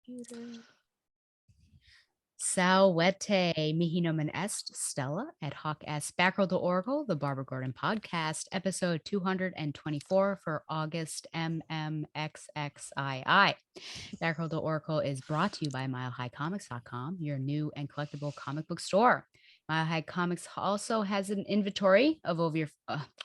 Computer. Salvete, mihi nomen est, Stella, et hoc est Batgirl the Oracle, the Barbara Gordon podcast, episode 224 for August MMXXII. Batgirl the Oracle is brought to you by MileHighComics.com, your new and collectible comic book store. Mile High Comics also has an inventory of over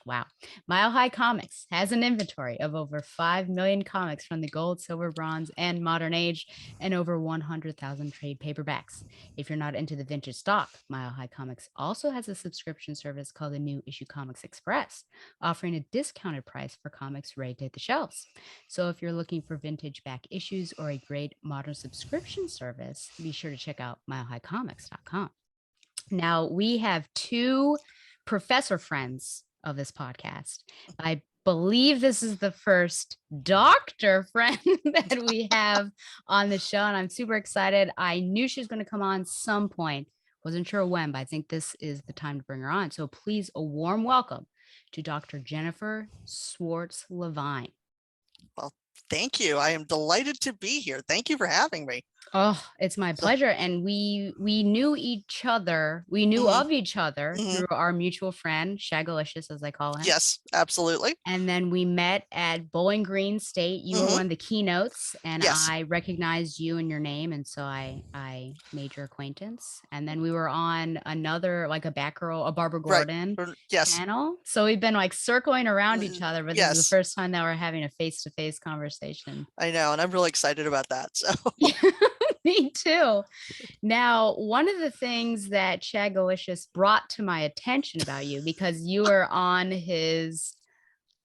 Mile High Comics has an inventory of over 5 million comics from the gold, silver, bronze, and modern age, and over 100,000 trade paperbacks. If you're not into the vintage stock, Mile High Comics also has a subscription service called the New Issue Comics Express, offering a discounted price for comics ready to hit the shelves. So if you're looking for vintage back issues or a great modern subscription service, be sure to check out milehighcomics.com. Now, we have two professor friends of this podcast. I believe this is the first doctor friend that we have on the show, and I'm super excited. I knew she was going to come on some point. Wasn't sure when, but I think this is the time to bring her on. So please, a warm welcome to Dr. Jennifer Swartz-Levine. Well, thank you. I am delighted to be here. Thank you for having me. Oh, it's my pleasure. And we knew each other. We knew of each other through our mutual friend, Shagalicious, as I call him. Yes, absolutely. And then we met at Bowling Green State. You were one of the keynotes, and Yes. I recognized you and your name, and so I made your acquaintance. And then we were on another, like a Batgirl, a Barbara Gordon panel. So we've been like circling around each other, but this is the first time that we're having a face-to-face conversation. I know, and I'm really excited about that. So. Me too. Now, one of the things that Shagalicious brought to my attention about you, because you were on his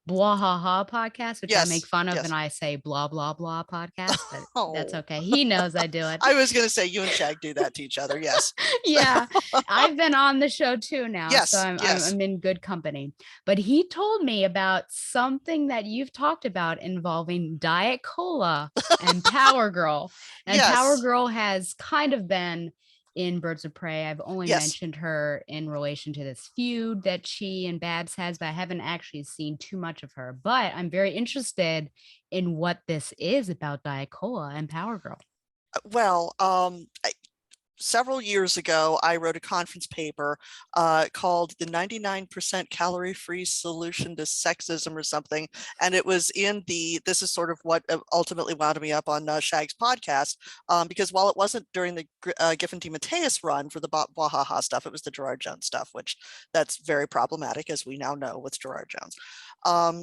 Blah Ha Ha podcast, which I make fun of, and I say blah blah blah podcast, but that's okay. He knows I do it. I was going to say you and Shag do that to each other. Yes. Yeah, I've been on the show too now, so I'm in good company. But he told me about something that you've talked about involving Diet Cola and Power Girl, and Power Girl has kind of been in Birds of Prey. I've only mentioned her in relation to this feud that she and Babs has, but I haven't actually seen too much of her. But I'm very interested in what this is about Diet Cola and Power Girl. Well, several years ago, I wrote a conference paper called the 99% calorie-free solution to sexism or something. And it was this is sort of what ultimately wound me up on Shag's podcast, because while it wasn't during the Giffen DeMatteis run for the Bwahaha stuff, it was the Gerard Jones stuff, which that's very problematic, as we now know with Gerard Jones.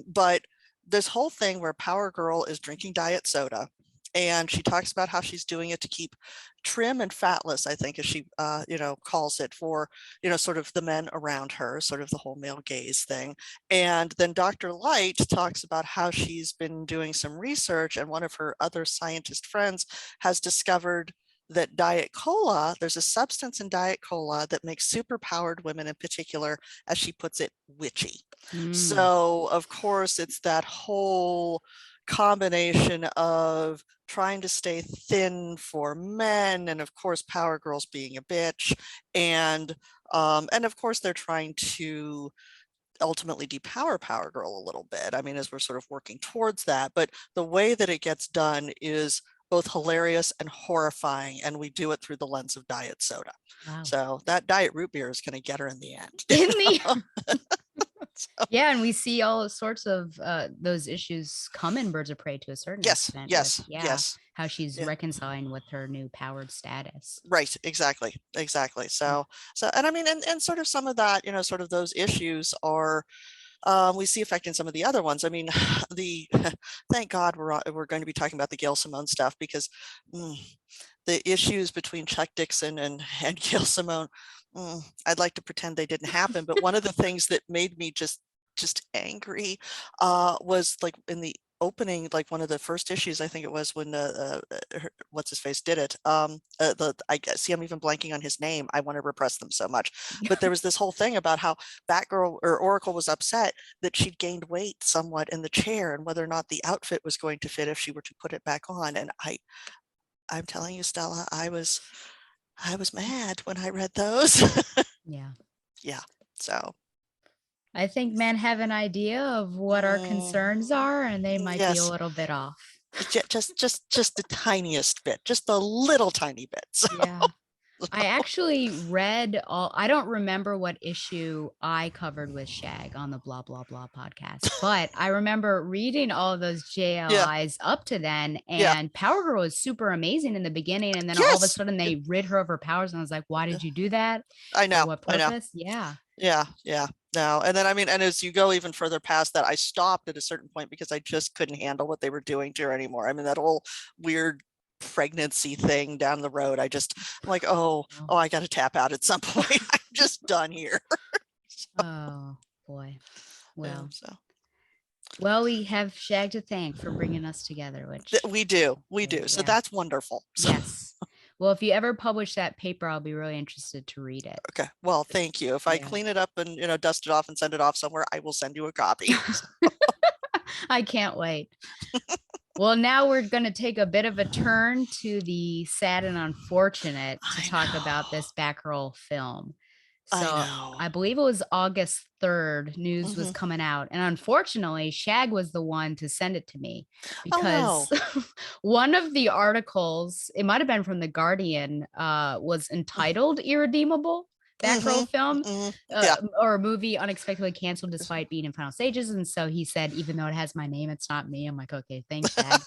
But this whole thing where Power Girl is drinking diet soda, and she talks about how she's doing it to keep trim and fatless, I think, as she, calls it, for, sort of the men around her, sort of the whole male gaze thing. And then Dr. Light talks about how she's been doing some research, and one of her other scientist friends has discovered that Diet Cola, there's a substance in Diet Cola that makes superpowered women in particular, as she puts it, witchy. So, of course, it's that whole combination of trying to stay thin for men, and of course Power Girl's being a bitch, and of course they're trying to ultimately depower Power Girl a little bit. I mean, as we're sort of working towards that, but the way that it gets done is both hilarious and horrifying, and we do it through the lens of diet soda. Wow. So that diet root beer is going to get her in the end. Yeah, and we see all sorts of those issues come in Birds of Prey to a certain extent. Yes. How she's reconciling with her new powered status. Right. Exactly. So, and I mean, and sort of some of that, sort of those issues are, we see affecting some of the other ones. I mean, thank God we're going to be talking about the Gail Simone stuff, because the issues between Chuck Dixon and Gail Simone, I'd like to pretend they didn't happen. But one of the things that made me just angry was like in the opening, like one of the first issues, I think it was, when what's his face did it. I see, I'm even blanking on his name. I want to repress them so much. But there was this whole thing about how Batgirl or Oracle was upset that she'd gained weight somewhat in the chair, and whether or not the outfit was going to fit if she were to put it back on. And I'm telling you, Stella, I was mad when I read those. Yeah. So I think men have an idea of what our concerns are, and they might be a little bit off. Just the tiniest bit, just a little tiny bit. So, Yeah. I actually read I don't remember what issue I covered with Shag on the blah blah blah podcast, but I remember reading all of those yeah, JLIs up to then, yeah, and Power Girl was super amazing in the beginning, and then all of a yes, sudden yeah, they rid her of her powers, and I was like, why yeah. did you do that? I For know, what I know. purpose? Yeah. Yeah, yeah. No, and then I mean, and as you go even further past that, I stopped at a certain point because I just couldn't handle what they were doing to her anymore. I mean, that whole weird pregnancy thing down the road. I'm like, Oh, I got to tap out at some point. I'm just done here. oh boy. Yeah, Well, so well, we have Shag to thank for bringing us together, which we do. So yeah. that's wonderful. So, Yes. Well, if you ever publish that paper, I'll be really interested to read it. okay. Well, thank you. If I Yeah. clean it up and dust it off and send it off somewhere, I will send you a copy. I can't wait. Well, now we're going to take a bit of a turn to the sad and unfortunate to I talk about know. this Batgirl film. I So know. I believe it was August 3rd, news was Hmm. coming out. And unfortunately, Shag was the one to send it to me Oh no. because one of the articles, it might have been from The Guardian, was entitled Irredeemable. Hmm. Batgirl film Hmm. Yeah. or movie unexpectedly canceled despite being in final stages. And so he said, even though it has my name, it's not me. I'm like, okay, thanks, Shag.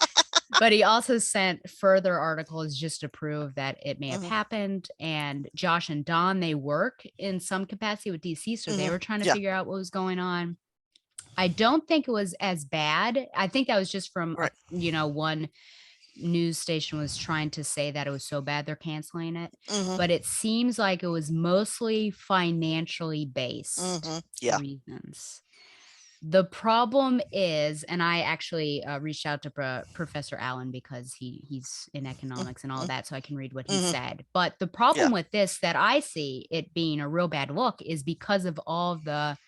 But he also sent further articles just to prove that it may have Hmm. happened. And Josh and Don, they work in some capacity with DC, so they Hmm. were trying to Yeah. figure out what was going on. I don't think it was as bad. I think that was just from Right. one news station was trying to say that it was so bad they're canceling it. Hmm. But it seems like it was mostly financially based Hmm. Yeah. reasons. The problem is, and I actually reached out to Professor Allen because he's in economics and all Hmm. that, so I can read what he Hmm. said. But the Yeah. problem with this that I see it being a real bad look is because of all the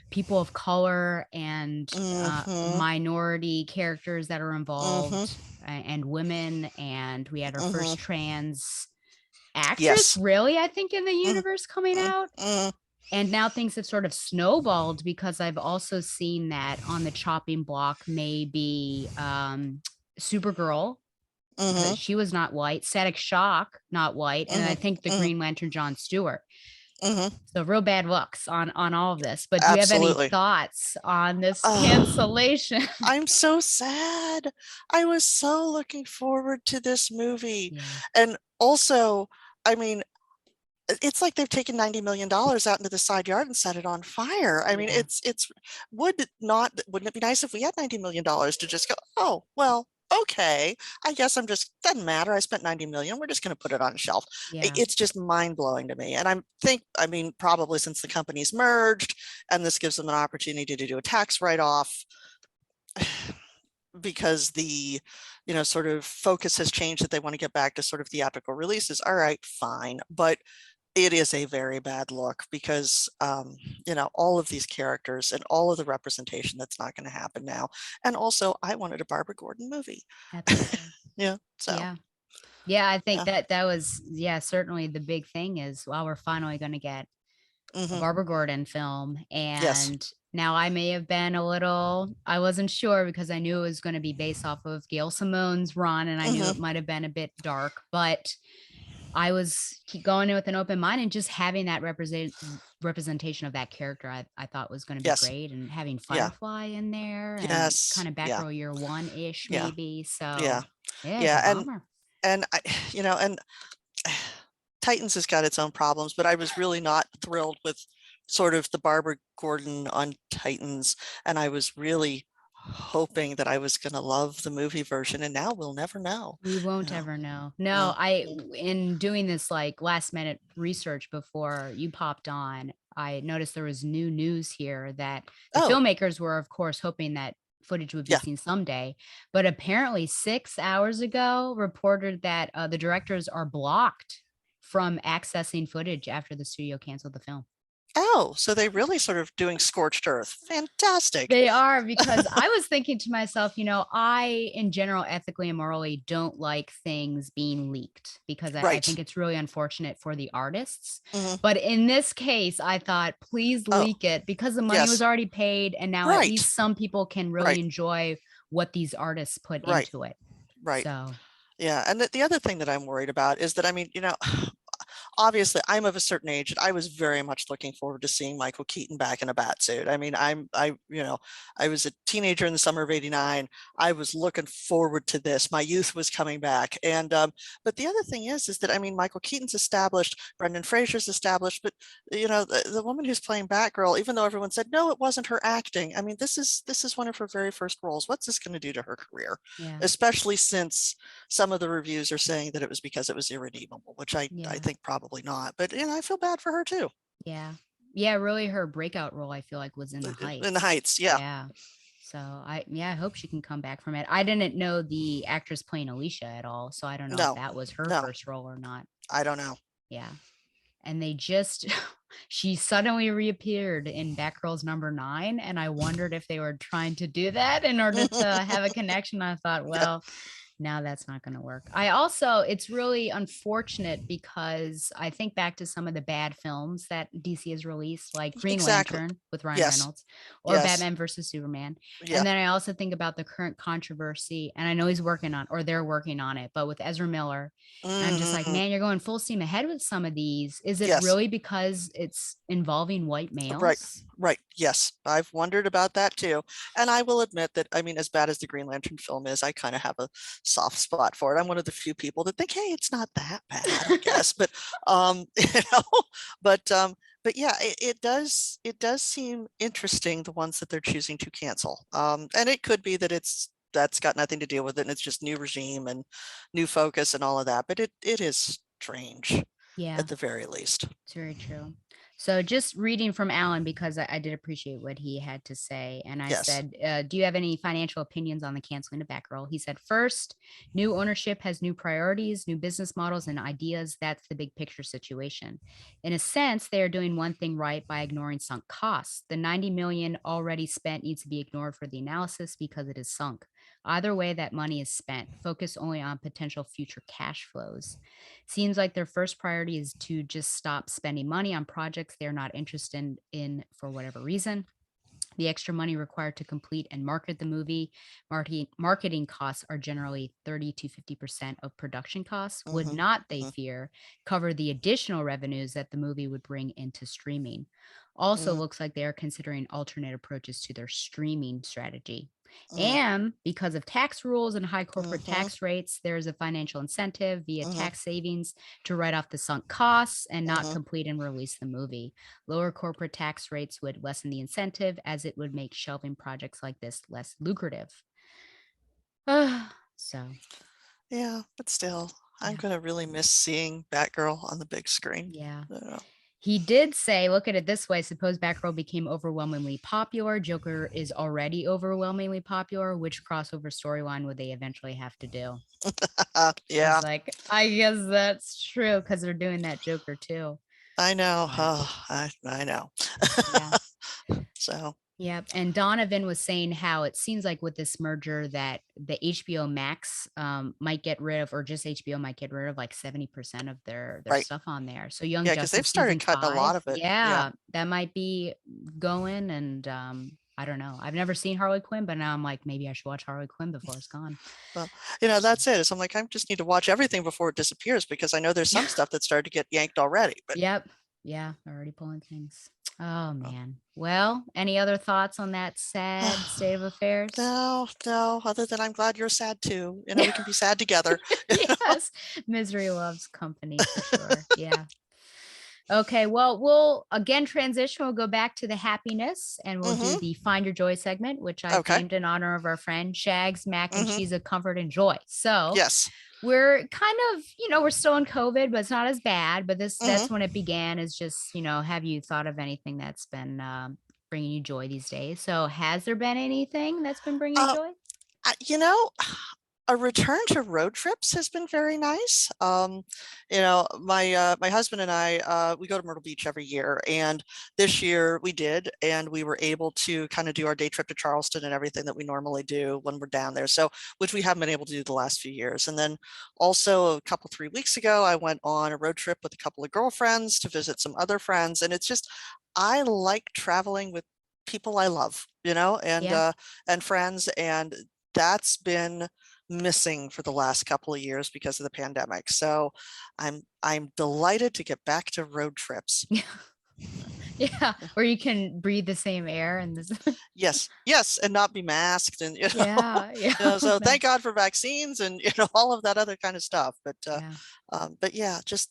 people of color and Hmm. minority characters that are Hmm. involved, and women, and we had our Hmm. first trans actress, Yes. really, I think, in the Hmm. universe coming out. Hmm. And now things have sort of snowballed because I've also seen that on the chopping block, maybe Supergirl, Hmm. because she was not white, Static Shock, not white, and Hmm. I think the Hmm. Green Lantern John Stewart. Hmm. So real bad looks on all of this. But do you have any Absolutely. thoughts on this Oh, cancellation? I'm so sad. I was so looking forward to this movie. Yeah. And also, I mean, it's like they've taken $90 million out into the side yard and set it on fire. I mean, Yeah. wouldn't it be nice if we had $90 million to just go, oh, well, okay, I guess doesn't matter. I spent 90 million. We're just going to put it on a shelf. Yeah. It's just mind blowing to me. And I mean, probably since the companies merged and this gives them an opportunity to do a tax write off, because the sort of focus has changed that they want to get back to sort of theatrical releases. All right, fine, but it is a very bad look because all of these characters and all of the representation that's not going to happen now. And also, I wanted a Barbara Gordon movie. Absolutely. Yeah, so Yeah. Yeah, I think yeah. that was, yeah, certainly the big thing is, well, we're finally going to get a Hmm. Barbara Gordon film. Yes. And now I may have been a little, I wasn't sure because I knew it was going to be based off of Gail Simone's run, and I knew it Hmm. might have been a bit dark, but I was going in with an open mind, and just having that representation of that character, I thought was going to be Yes. great. And having Yeah. Firefly in there and Yes. kind of Yeah. Batgirl year one ish, Yeah. maybe. Yeah. So yeah, it's a Yeah. bummer. And I, and Titans has got its own problems, but I was really not thrilled with sort of the Barbara Gordon on Titans. And I was really hoping that I was going to love the movie version. And now we'll never know. We You won't know. ever know. No, Mm. in doing this like last minute research before you popped on, I noticed there was new news here that the Oh, filmmakers were, of course, hoping that footage would be yeah. seen someday. But apparently, 6 hours ago, reported that the directors are blocked from accessing footage after the studio canceled the film. Oh, so they really sort of doing scorched earth. Fantastic. They are, because I was thinking to myself, I, in general, ethically and morally don't like things being leaked because I Right. think it's really unfortunate for the artists. Hmm. But in this case, I thought, please Oh, leak it because the money was yes. already paid. And now at Right. least some people can really Right. enjoy what these artists put Right. into it. right. So Yeah. And the other thing that I'm worried about is that, I mean, obviously I'm of a certain age and I was very much looking forward to seeing Michael Keaton back in a bat suit. I mean, I was a teenager in the summer of '89. I was looking forward to this. My youth was coming back. And, but the other thing is that, I mean, Michael Keaton's established, Brendan Fraser's established, but the woman who's playing Batgirl, even though everyone said, no, it wasn't her acting. I mean, this is one of her very first roles. What's this going to do to her career? yeah, Especially since some of the reviews are saying that it was because it was irredeemable, which I yeah, think probably not. But I feel bad for her too. yeah, yeah. Really, her breakout role I feel like was in The In the Heights. Heights, yeah. Yeah. So I hope she can come back from it. I didn't know the actress playing Alicia at all, so I don't know if No, that was her no, first role or not. I don't know. Yeah. And they just she suddenly reappeared in Batgirl's #9, and I wondered if they were trying to do that in order to have a connection. I thought, Yeah, well, now that's not going to work. I also, it's really unfortunate because I think back to some of the bad films that DC has released, like Green exactly. Lantern with Ryan Yes, Reynolds or yes, Batman versus Superman. yeah. And then I also think about the current controversy, and I know he's working on, or they're working on it, but with Ezra Miller. And I'm just like, Hmm. man, you're going full steam ahead with some of these. Is it Yes, really because it's involving white right, males? right. Yes, I've wondered about that too. And I will admit that, I mean, as bad as the Green Lantern film is, I kind of have a soft spot for it. I'm one of the few people that think, hey, it's not that bad, I guess. But you know, but but yeah, it does seem interesting, the ones that they're choosing to cancel. And it could be that that's got nothing to do with it, and it's just new regime and new focus and all of that. But it is strange Yeah. at the very least. It's very true. So just reading from Alan, because I did appreciate what he had to say. And I Yes. said, do you have any financial opinions on the canceling of Batgirl? He said, first, new ownership has new priorities, new business models, and ideas. That's the big picture situation. In a sense, they are doing one thing right by ignoring sunk costs. The 90 million already spent needs to be ignored for the analysis because it is sunk. Either way, that money is spent. Focus only on potential future cash flows. Seems like their first priority is to just stop spending money on projects they're not interested in for whatever reason. The extra money required to complete and market the movie, marketing costs are generally 30 to 50% of production costs, would Hmm. not, they fear, cover the additional revenues that the movie would bring into streaming. Also, Hmm. looks like they are considering alternate approaches to their streaming strategy. Hmm. And because of tax rules and high corporate Hmm. tax rates, there's a financial incentive via Hmm. tax savings to write off the sunk costs and not Hmm. complete and release the movie. Lower corporate tax rates would lessen the incentive as it would make shelving projects like this less lucrative. So, Yeah, but still, I'm yeah, gonna really miss seeing Batgirl on the big screen. yeah. I don't know. He did say, look at it this way, suppose Batgirl became overwhelmingly popular. Joker is already overwhelmingly popular. Which crossover storyline would they eventually have to do? I was Yeah, like, I guess that's true because they're doing that Joker too. I know. But Oh, I know. yeah. So, Yep. And Donovan was saying how it seems like with this merger that the HBO Max might get rid of, or just HBO might get rid of like 70% of their right. stuff on there. So Young Yeah, because they've Justice started season cutting a lot 5, of it. Yeah. yeah, that might be going. And I don't know. I've never seen Harley Quinn, but now I'm like, maybe I should watch Harley Quinn before it's gone. Well, that's it. So I'm like, I just need to watch everything before it disappears because I know there's some stuff that started to get yanked already. But Yep. Yeah, already pulling things. Oh uh, man. Well, any other thoughts on that sad state of affairs? no, no, other than I'm glad you're sad too. We can be sad together. Yes, misery loves company for sure. Yeah. Okay, well, we'll again transition. We'll go back to the happiness and we'll do Hmm. the find your joy segment, which I've Okay. named in honor of our friend Shag's mac and Hmm. cheese of comfort and joy. So Yes. we're kind of, we're still in COVID, but it's not as bad. But Hmm. that's when it began, is just, have you thought of anything that's been bringing you joy these days? So has there been anything that's been bringing you Uh, joy? I, you know, a return to road trips has been very nice. My husband and I, we go to Myrtle Beach every year, and this year we did, and we were able to kind of do our day trip to Charleston and everything that we normally do when we're down there. So, which we haven't been able to do the last few years. And then also a couple 3 weeks ago, I went on a road trip with a couple of girlfriends to visit some other friends, and it's just I like traveling with people I love, Yeah. and friends, and that's been missing for the last couple of years because of the pandemic. So I'm delighted to get back to road trips. Yeah, where you can breathe the same air and this. Yes, yes, and not be masked, and Yeah, yeah. so That, thank God for vaccines and all of that other kind of stuff. yeah. But yeah, just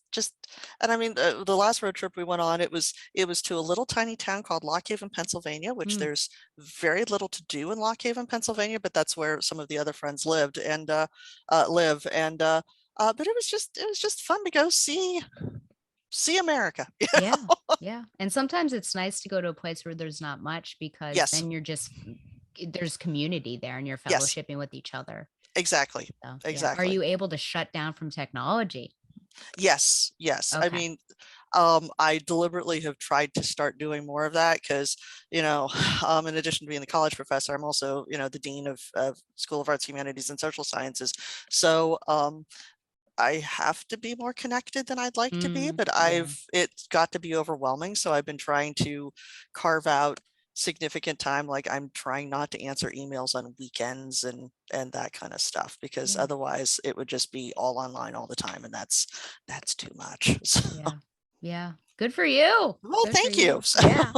and I mean the last road trip we went on, it was to a little tiny town called Lock Haven, Pennsylvania, which Mm, there's very little to do in Lock Haven, Pennsylvania, but that's where some of the other friends lived and live, and but it was just fun to go see America. yeah, yeah. And sometimes it's nice to go to a place where there's not much because Yes, then you're just there's community there and you're yes, fellowshipping with each other. exactly, So yeah. Are exactly. you able to shut down from technology? Yes, yes. I Okay. mean, I deliberately have tried to start doing more of that because, in addition to being the college professor, I'm also, the dean of School of Arts, Humanities, and Social Sciences. So I have to be more connected than I'd like to be, Mm, but yeah. it's got to be overwhelming. So I've been trying to carve out significant time. Like I'm trying not to answer emails on weekends and that kind of stuff, because Yeah. otherwise it would just be all online all the time. And that's too much. So, Yeah. Yeah. Good for you. well, Good for thank you. you. Yeah.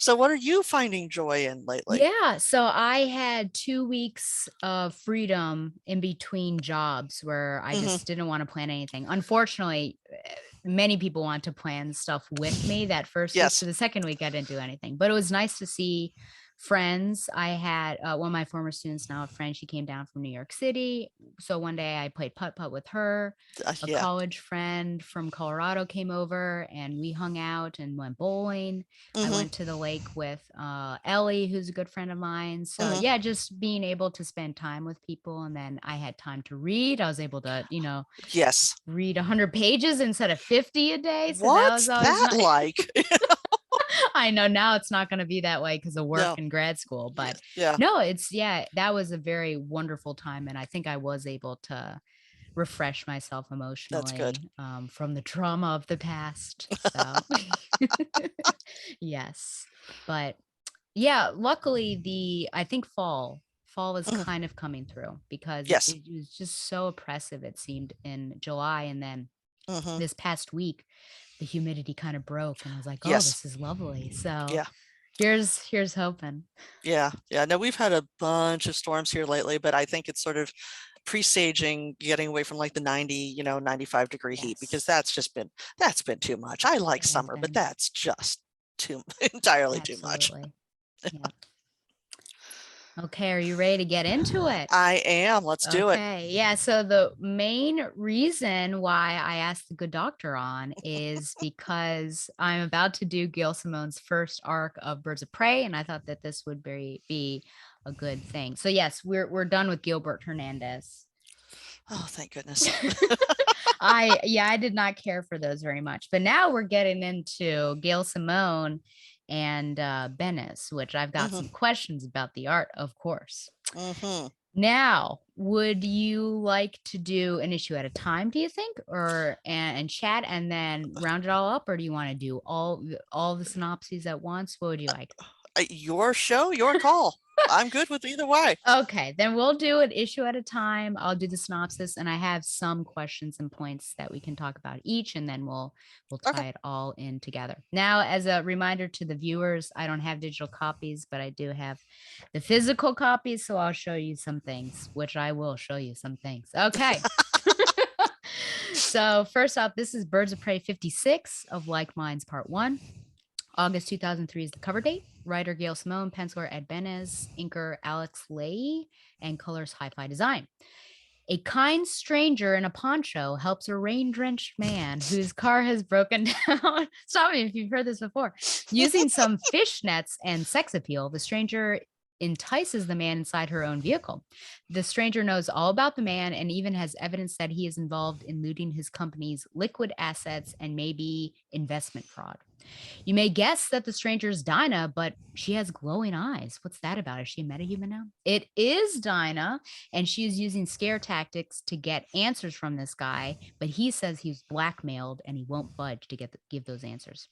So what are you finding joy in lately? Yeah, so I had 2 weeks of freedom in between jobs where I Hmm. just didn't wanna plan anything. Unfortunately, many people want to plan stuff with me that first week, so Yes. the second week I didn't do anything, but it was nice to see friends. I had, one of my former students, now a friend, she came down from New York City, so one day I played putt-putt with her. A Yeah. college friend from Colorado came over, and we hung out and went bowling. I Hmm. went to the lake with Ellie, who's a good friend of mine. So Hmm. yeah, just being able to spend time with people, and then I had time to read. I was able to, Yes. read 100 pages instead of 50 a day. So that was What's always that nice. like? I know now it's not going to be that way because of work No. and grad school, but Yes. Yeah. no, it's yeah, that was a very wonderful time, and I think I was able to refresh myself That's good. emotionally from the trauma of the past. So yes, but yeah, luckily I think fall is Mhm. kind of coming through because Yes. it was just so oppressive, it seemed, in July, and then Hmm. this past week the humidity kind of broke and I was like, oh, Yes. this is lovely. So Yeah. here's hoping. Yeah. Yeah. No, we've had a bunch of storms here lately, but I think it's sort of presaging getting away from like the 90, 95-degree heat, because Yes, that's been too much. I like it has summer, but been. that's just too entirely too much. Absolutely. Yep. Okay, are you ready to get into it? I am. Let's do it. Okay. Yeah. So the main reason why I asked the good doctor on is because I'm about to do Gail Simone's first arc of Birds of Prey, and I thought that this would be a good thing. So yes, we're done with Gilbert Hernandez. Oh, thank goodness. I did not care for those very much, but now we're getting into Gail Simone and Bennis, which I've got Hmm. some questions about the art, of course. Hmm. Now, would you like to do an issue at a time, do you think? Or and chat and then round it all up, or do you want to do all the synopses at once? What would you like? Your show, your call. I'm good with either way. Okay, then we'll do an issue at a time. I'll do the synopsis and I have some questions and points that we can talk about each and then we'll Okay. tie it all in together. Now, as a reminder to the viewers, I don't have digital copies, but I do have the physical copies, so I'll show you some things, which I will show you some things. Okay. So, first off, this is Birds of Prey 56 of Like Minds Part 1. August 2003 is the cover date. Writer Gail Simone, penciler Ed Benez, inker Alex Leahy, and colors Hi-Fi Design. A kind stranger in a poncho helps a rain-drenched man whose car has broken down. Stop me if you've heard this before. Using some fishnets and sex appeal, the stranger entices the man inside her own vehicle. The stranger knows all about the man and even has evidence that he is involved in looting his company's liquid assets and maybe investment fraud. You may guess that the stranger is Dinah, but she has glowing eyes. What's that about? Is she a metahuman now? It is Dinah, and she is using scare tactics to get answers from this guy, but he says he's blackmailed and he won't budge to give those answers.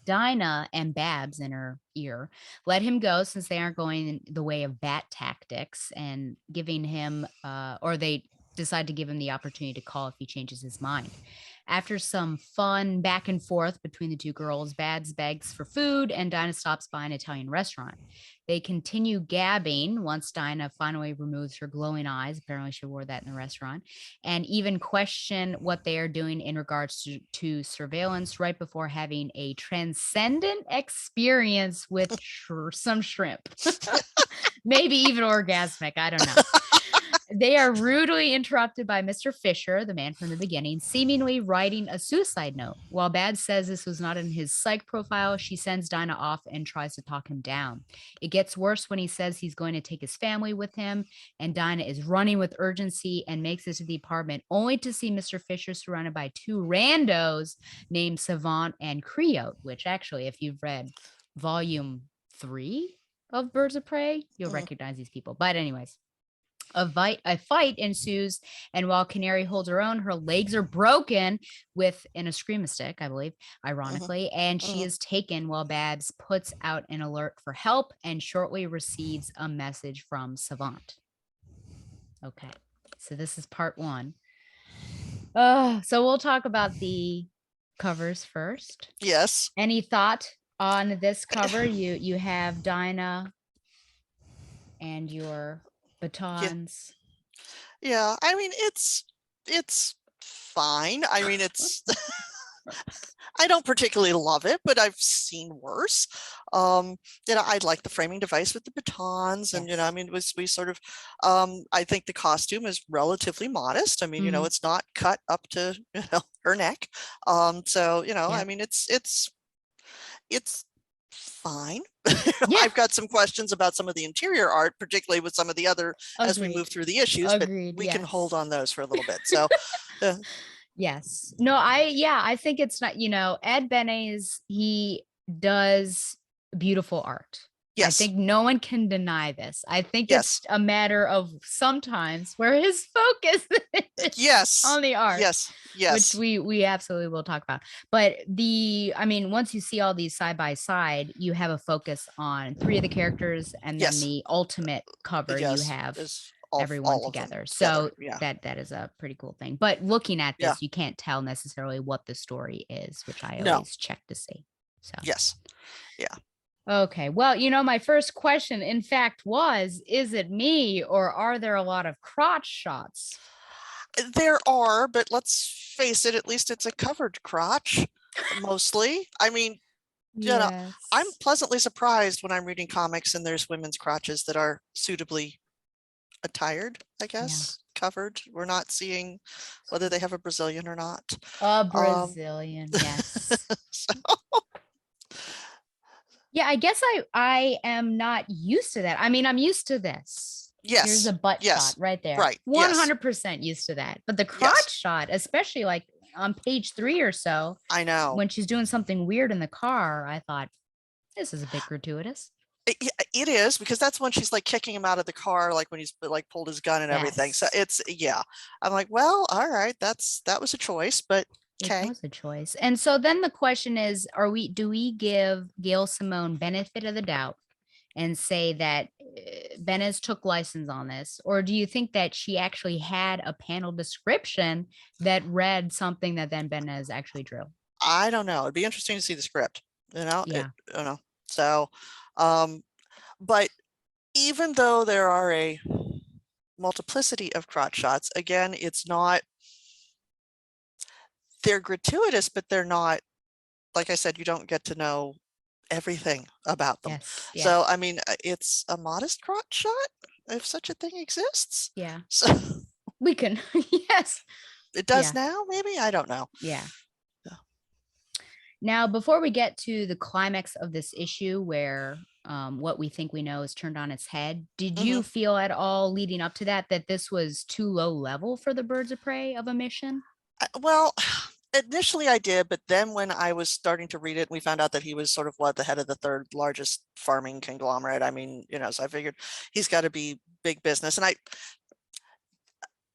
Dinah and Babs in her ear let him go since they aren't going the way of bat tactics and giving him, or they decide to give him the opportunity to call if he changes his mind. After some fun back and forth between the two girls, Babs begs for food and Dinah stops by an Italian restaurant. They continue gabbing once Dinah finally removes her glowing eyes. Apparently, she wore that in the restaurant, and even question what they are doing in regards to surveillance right before having a transcendent experience with some shrimp. Maybe even orgasmic. I don't know. They are rudely interrupted by Mr. Fisher, the man from the beginning, seemingly writing a suicide note. While Babs says this was not in his psych profile, she sends Dinah off and tries to talk him down. It gets worse when he says he's going to take his family with him, and Dinah is running with urgency and makes it to the apartment, only to see Mr. Fisher surrounded by two randos named Savant and Creote, which actually, if you've read volume 3 of Birds of Prey, you'll recognize these people. But anyways, a fight ensues, and while Canary holds her own, her legs are broken with an escrima-stick, I believe, ironically, and she is taken while Babs puts out an alert for help and shortly receives a message from Savant. Okay, so this is part 1. So we'll talk about the covers first. Yes. Any thought on this cover? You have Dinah and your batons. Yeah. I mean, it's fine. I mean, it's I don't particularly love it, but I've seen worse. I like the framing device with the batons, and I mean, we sort of, I think the costume is relatively modest. I mean, it's not cut up to her neck. I mean, it's fine. I've got some questions about some of the interior art, particularly with some of the other as we move through the issues, but we can hold on those for a little bit. So yes. No, I think it's not, Ed Benes, he does beautiful art. I think no one can deny this. I think it's a matter of sometimes where his focus is on the art. Which we absolutely will talk about. But once you see all these side by side, you have a focus on 3 of the characters, and then the ultimate cover you have everyone together. So that is a pretty cool thing. But looking at this, you can't tell necessarily what the story is, which I always check to see. So okay. Well, my first question, in fact, was, is it me or are there a lot of crotch shots? There are, but let's face it, at least it's a covered crotch, mostly. I mean, I'm pleasantly surprised when I'm reading comics and there's women's crotches that are suitably attired, I guess, covered. We're not seeing whether they have a Brazilian or not. A Brazilian, yes. Yeah, I guess I am not used to that. I mean, I'm used to this. Here's a butt shot right there. Right. 100% used to that. But the crotch shot, especially like on page 3 or so. I know. When she's doing something weird in the car, I thought, this is a bit gratuitous. It is, because that's when she's like kicking him out of the car, like when he's like pulled his gun and everything. So it's, I'm like, well, all right, that was a choice, but okay. It was a choice. And so then the question is, do we give Gail Simone benefit of the doubt and say that Benes took license on this? Or do you think that she actually had a panel description that read something that then Benes actually drew? I don't know. It'd be interesting to see the script, So, but even though there are a multiplicity of crotch shots, again, they're gratuitous, but they're not, like I said, you don't get to know everything about them. So, I mean, it's a modest crotch shot, if such a thing exists. Yeah. So we can, It does now, maybe? I don't know. Yeah. Now, before we get to the climax of this issue where what we think we know is turned on its head, did you feel at all leading up to that this was too low level for the Birds of Prey of a mission? Well, initially I did, but then when I was starting to read it, we found out that he was sort of the head of the 3rd largest farming conglomerate. I mean, so I figured he's got to be big business. And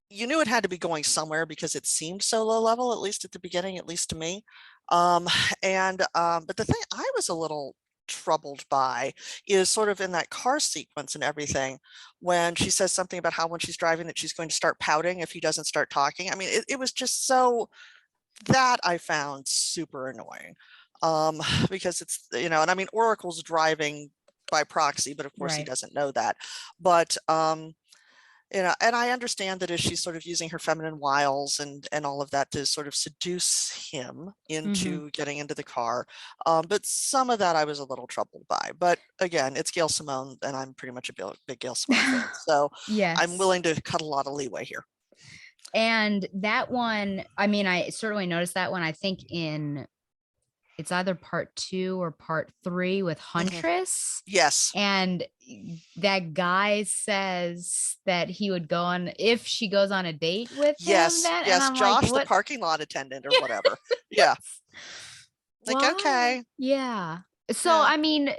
you knew it had to be going somewhere because it seemed so low level, at least at the beginning, at least to me. Um, but the thing I was a little troubled by is sort of in that car sequence and everything, when she says something about how when she's driving that she's going to start pouting if he doesn't start talking. I mean, it was just so, that I found super annoying. Because it's, and I mean, Oracle's driving by proxy, but of course he Right. doesn't know that. But and I understand that as she's sort of using her feminine wiles and all of that to sort of seduce him Hmm. into getting into the car. But some of that I was a little troubled by. But again, it's Gail Simone, and I'm pretty much a big Gail Simone fan, so I'm Yes. willing to cut a lot of leeway here. And that one, I mean, I certainly noticed that one. I think in it's either part 2 or part 3 with Mhm. Huntress. Yes, And that guy says that he would go on if she goes on a date with him yes, then. And yes. I'm like, Josh, the what? parking lot attendant or whatever. Yeah, like Why? okay, Yeah. So yeah. I mean,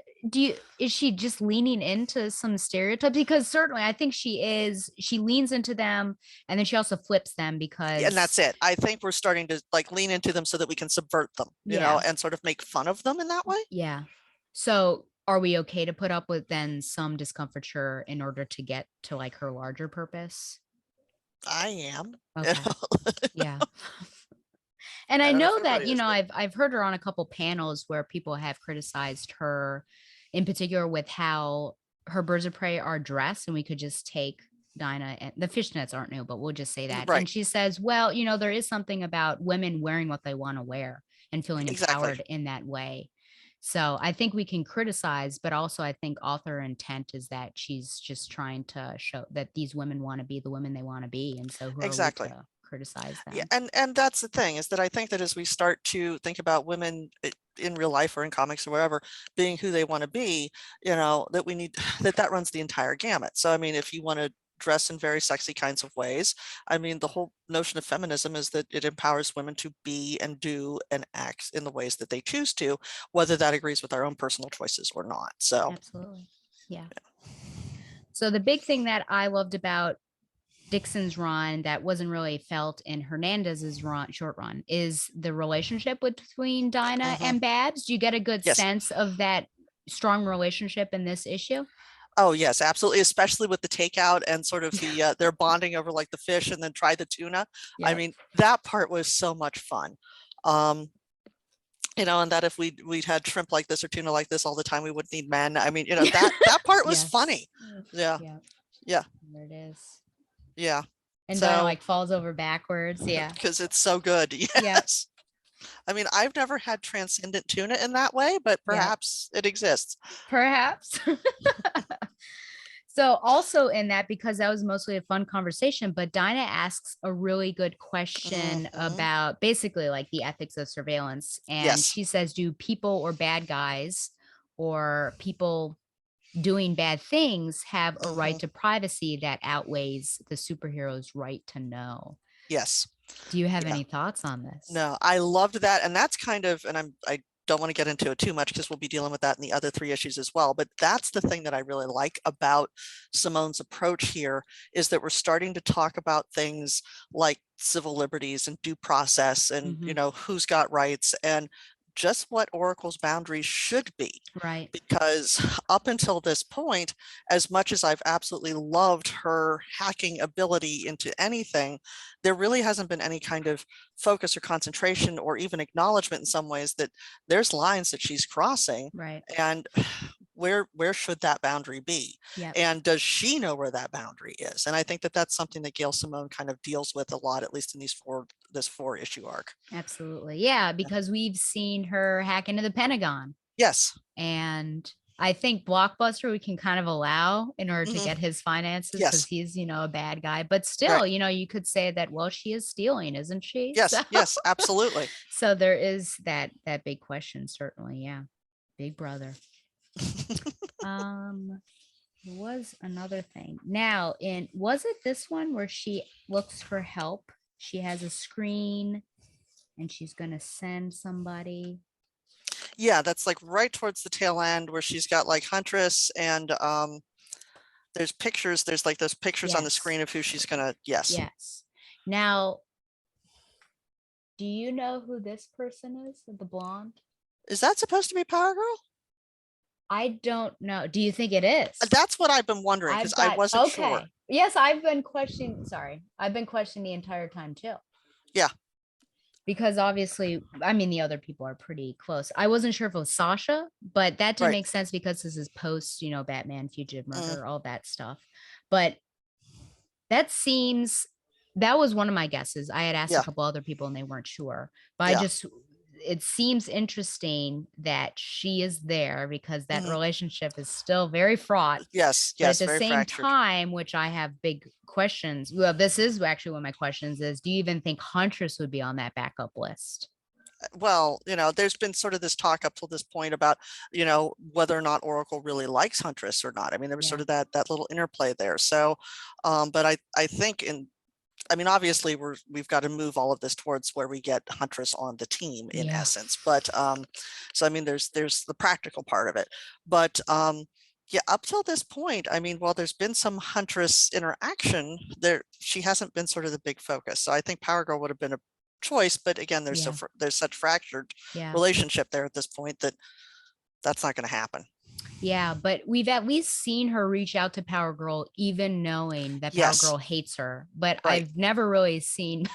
is she just leaning into some stereotypes? Because certainly I think she leans into them and then she also flips them And that's because it. I think we're starting to like lean into them so that we can subvert them, yeah, and sort of make fun of them in that way. yeah. So are we okay to put up with then some discomfiture in order to get to like her larger purpose? I am. Okay. Yeah. And I I don't know if know everybody that, is, but I've heard her on a couple panels where people have criticized her in particular with how her birds of prey are dressed, and we could just take Dinah, and the fishnets aren't new, but we'll just say that. right, And she says, well, there is something about women wearing what they want to wear and feeling exactly. empowered in that way. So I think we can criticize, but also I think author intent is that she's just trying to show that these women want to be the women they want to be. And so who are we Exactly. to criticize Yeah, them? and that's the thing, is that I think that as we start to think about women in real life or in comics or whatever being who they want to be, that we need that runs the entire gamut. So I mean, if you want to dress in very sexy kinds of ways, I mean, the whole notion of feminism is that it empowers women to be and do and act in the ways that they choose to, whether that agrees with our own personal choices or not. So Absolutely. Yeah. So the big thing that I loved about Dixon's run that wasn't really felt in Hernandez's short run is the relationship between Dinah mhm. and Babs. Do you get a good Yes. sense of that strong relationship in this issue? Oh, yes, absolutely, especially with the takeout and sort of they're bonding over like the fish and then try the tuna. I Yep. mean, that part was so much fun. Um, and that if we'd had shrimp like this or tuna like this all the time, we wouldn't need men. I mean, that part was Yes. funny. Yeah, Yeah. yeah, There it is. yeah. And Dinah So, like falls over backwards. Yeah. because it's so good. Yep. Yes. I mean, I've never had transcendent tuna in that way, but Yep. perhaps it exists. Perhaps. So also in that, because that was mostly a fun conversation, but Dinah asks a really good question Mhm. about basically like the ethics of surveillance. And Yes. she says, do people or bad guys or people doing bad things have a right Mhm. to privacy that outweighs the superhero's right to know? Yes. Do you have Yeah. any thoughts on this? No, I loved that, and that's kind of, and I don't want to get into it too much because we'll be dealing with that in the other 3 issues as well, but that's the thing that I really like about Simone's approach here, is that we're starting to talk about things like civil liberties and due process and, Hmm. who's got rights and just what Oracle's boundaries should be. Right. Because up until this point, as much as I've absolutely loved her hacking ability into anything, there really hasn't been any kind of focus or concentration or even acknowledgement in some ways that there's lines that she's crossing, Right. and where should that boundary be, Yep. and does she know where that boundary is? And I think that that's something that Gail Simone kind of deals with a lot, at least in this 4 issue arc. Absolutely. Yeah. Yeah. Because we've seen her hack into the Pentagon. Yes. And I think Blockbuster we can kind of allow in order to Mhm. get his finances because Yes. he's, a bad guy. But still, Right. you could say that, well, she is stealing, isn't she? So Yes. Yes, absolutely. so there is that big question, certainly. Yeah. Big brother. Um, there was another thing. Now, was it this one where she looks for help? She has a screen and she's gonna send somebody. Yeah, that's like right towards the tail end where she's got like Huntress and there's like those pictures on the Yes. screen of who she's gonna, yes. Yes. Now, Do you know who this person is? The blonde? Is that supposed to be Power Girl? I don't know. Do you think it is? That's what I've been wondering because I've I got wasn't sure. okay. Yes, I've been questioning. Sorry, I've been questioning the entire time too. Yeah. Because obviously, I mean, the other people are pretty close. I wasn't sure if it was Sasha, but that did Right. make sense because this is post, Batman, fugitive Mm, murder, all that stuff. But that was one of my guesses. I had asked a yeah. couple other people and they weren't sure. But Yeah. it seems interesting that she is there because that Hmm. relationship is still very fraught. Yes. But at Yes. the Very same fractured. time, which I have big questions. Well, this is actually one of my questions is, do you even think Huntress would be on that backup list? Well, there's been sort of this talk up till this point about, whether or not Oracle really likes Huntress or not. I mean, there was sort Yeah. of that little interplay there. So, but I think I mean, obviously we've got to move all of this towards where we get Huntress on the team in Yeah. essence. But so I mean, there's the practical part of it. But yeah, up till this point, I mean, while there's been some Huntress interaction, she hasn't been sort of the big focus. So I think Power Girl would have been a choice, but again, Yeah. there's such fractured Yeah. relationship there at this point that that's not going to happen. Yeah, but we've at least seen her reach out to Power Girl, even knowing that Power Yes. Girl hates her. But Right. I've never really seen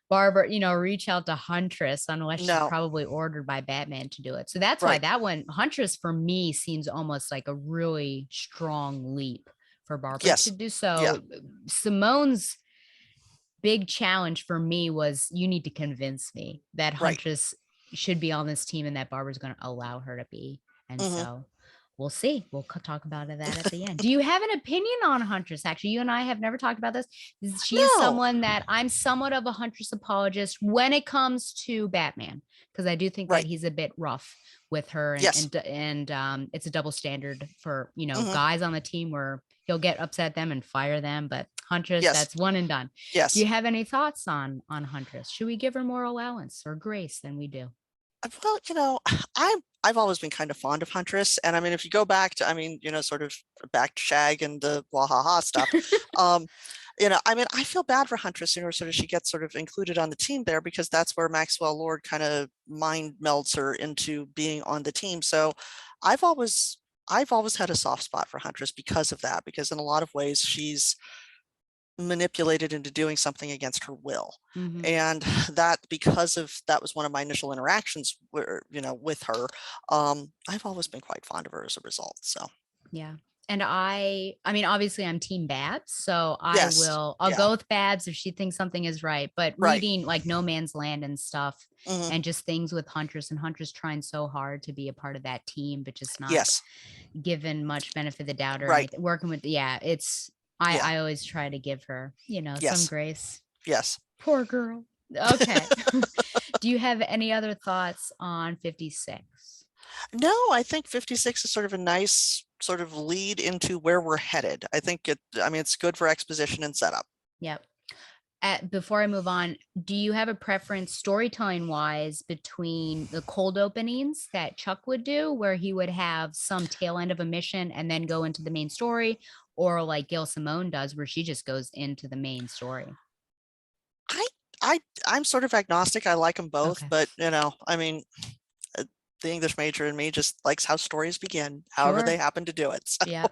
Barbara, reach out to Huntress unless she's No. probably ordered by Batman to do it. So that's why Right. that one, Huntress for me seems almost like a really strong leap for Barbara to Yes. do Yeah. so. Simone's big challenge for me was you need to convince me that Right. Huntress should be on this team and that Barbara's going to allow her to be. And Hmm. so we'll see. We'll talk about that at the end. Do you have an opinion on Huntress? Actually, you and I have never talked about this. She is No. someone that I'm somewhat of a Huntress apologist when it comes to Batman, because I do think that Right. he's a bit rough with her, Yes. and it's a double standard for Hmm. guys on the team where he'll get upset at them and fire them, but Huntress, Yes. that's one and done. Do Yes. you have any thoughts on Huntress? Should we give her more allowance or grace than we do? Well, I've always been kind of fond of Huntress, and I mean, if you go back to, I mean, sort of back to Shag and the Wahaha stuff, um, I mean, I feel bad for Huntress, sort of she gets sort of included on the team there because that's where Maxwell Lord kind of mind melds her into being on the team. So I've always I've always had a soft spot for Huntress because of that, because in a lot of ways she's manipulated into doing something against her will. Mm-hmm. And that was one of my initial interactions where, with her. I've always been quite fond of her as a result. So Yeah. And I mean, obviously I'm team Babs, so yes. I'll Yeah. go with Babs if she thinks something is right. But Right. reading like No Man's Land and stuff Hmm. and just things with Huntress and Huntress trying so hard to be a part of that team, but just not Yes. given much benefit of the doubt or Right. anything. Working with, yeah, Yeah. I always try to give her, some Yes. grace. Yes. Poor girl. Okay. Do you have any other thoughts on 56? No, I think 56 is sort of a nice sort of lead into where we're headed. I mean, it's good for exposition and setup. Yep. Before I move on, do you have a preference storytelling wise between the cold openings that Chuck would do, where he would have some tail end of a mission and then go into the main story, or like Gail Simone does, where she just goes into the main story? I I'm sort of agnostic. I like them both, Okay. but I mean, the English major in me just likes how stories begin, however Sure. they happen to do it. So, Yeah.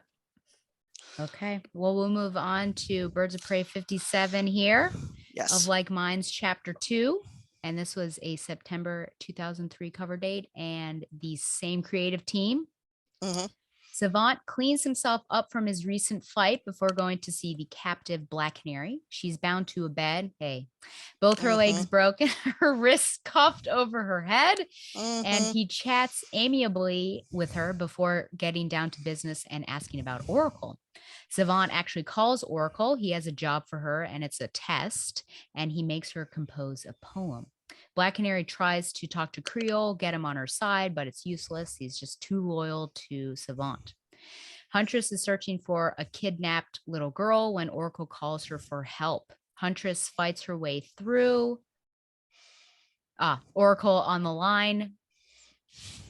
Okay. Well, we'll move on to Birds of Prey 57 here of yes. Like Minds Chapter 2. And this was a September 2003 cover date and the same creative team. Hmm. Savant cleans himself up from his recent fight before going to see the captive Black Canary. She's bound to a bed. Hey, both her Hmm. legs broken, her wrists cuffed over her head, and Hmm. he chats amiably with her before getting down to business and asking about Oracle. Savant actually calls Oracle. He has a job for her, and it's a test, and he makes her compose a poem. Black Canary tries to talk to Creole, get him on her side, but it's useless. He's just too loyal to Savant. Huntress is searching for a kidnapped little girl when Oracle calls her for help. Huntress fights her way through. Oracle on the line.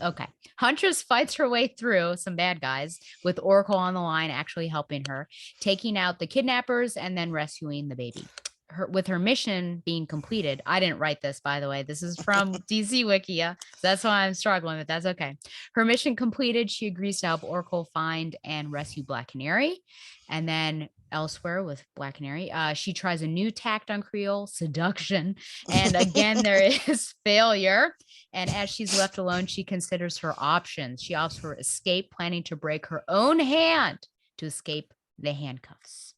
Okay. Huntress fights her way through some bad guys with Oracle on the line, actually helping her, taking out the kidnappers and then rescuing the baby. her mission being completed. I didn't write this, by the way. This is from DC Wikia. So that's why I'm struggling, but that's okay. Her mission completed, she agrees to help Oracle find and rescue Black Canary. And then elsewhere with Black Canary, she tries a new tact on Creel, seduction. And again, there is failure. And as she's left alone, she considers her options. She opts for escape, planning to break her own hand to escape the handcuffs.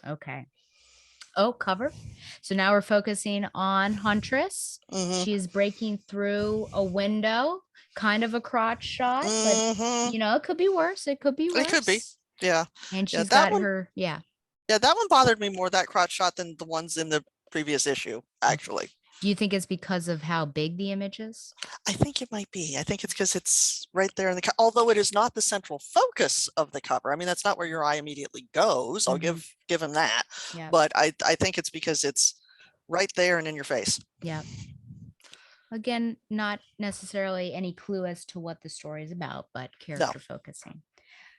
Okay. Oh, cover. So now we're focusing on Huntress. She is breaking through a window, kind of a crotch shot, but it could be worse. It could be worse. It could be. Yeah. And she's got her, Yeah, that one bothered me more, that crotch shot, than the ones in the previous issue, actually. Do you think it's because of how big the image is? I think it might be. I think it's because it's right there in the although it is not the central focus of the cover. I mean, that's not where your eye immediately goes. I'll give him that. But I think it's because it's right there and in your face. Yeah. Again, not necessarily any clue as to what the story is about, but character focusing.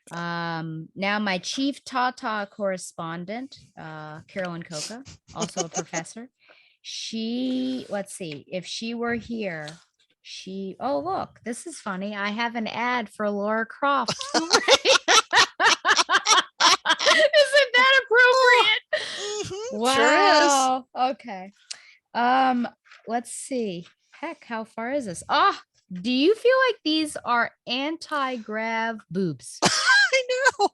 Now my chief Tata correspondent, Carolyn Coca, also a professor. Let's see, if she were here, oh, look, this is funny. I have an ad for Laura Croft. Isn't that appropriate? Wow. Sure is. Okay. Let's see. Heck, how far is this? Do you feel like these are anti-grav boobs? I know.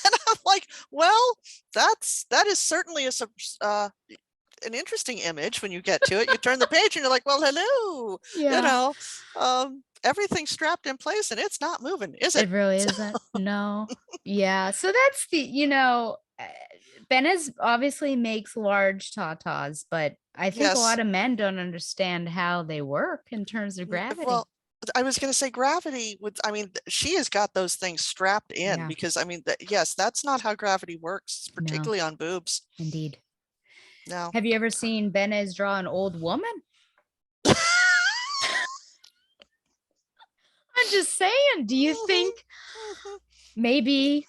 And I'm like, well, that is certainly an interesting image when you get to it. You turn the page and you're like, well, hello. Yeah. Everything's strapped in place and it's not moving, is it? It really isn't. No. Yeah. So that's Benez obviously makes large tatas, but I think a lot of men don't understand how they work in terms of gravity. Well, I was going to say gravity she has got those things strapped in because yes, that's not how gravity works, particularly on boobs. Indeed. No. Have you ever seen Benez draw an old woman? I'm just saying, do you think maybe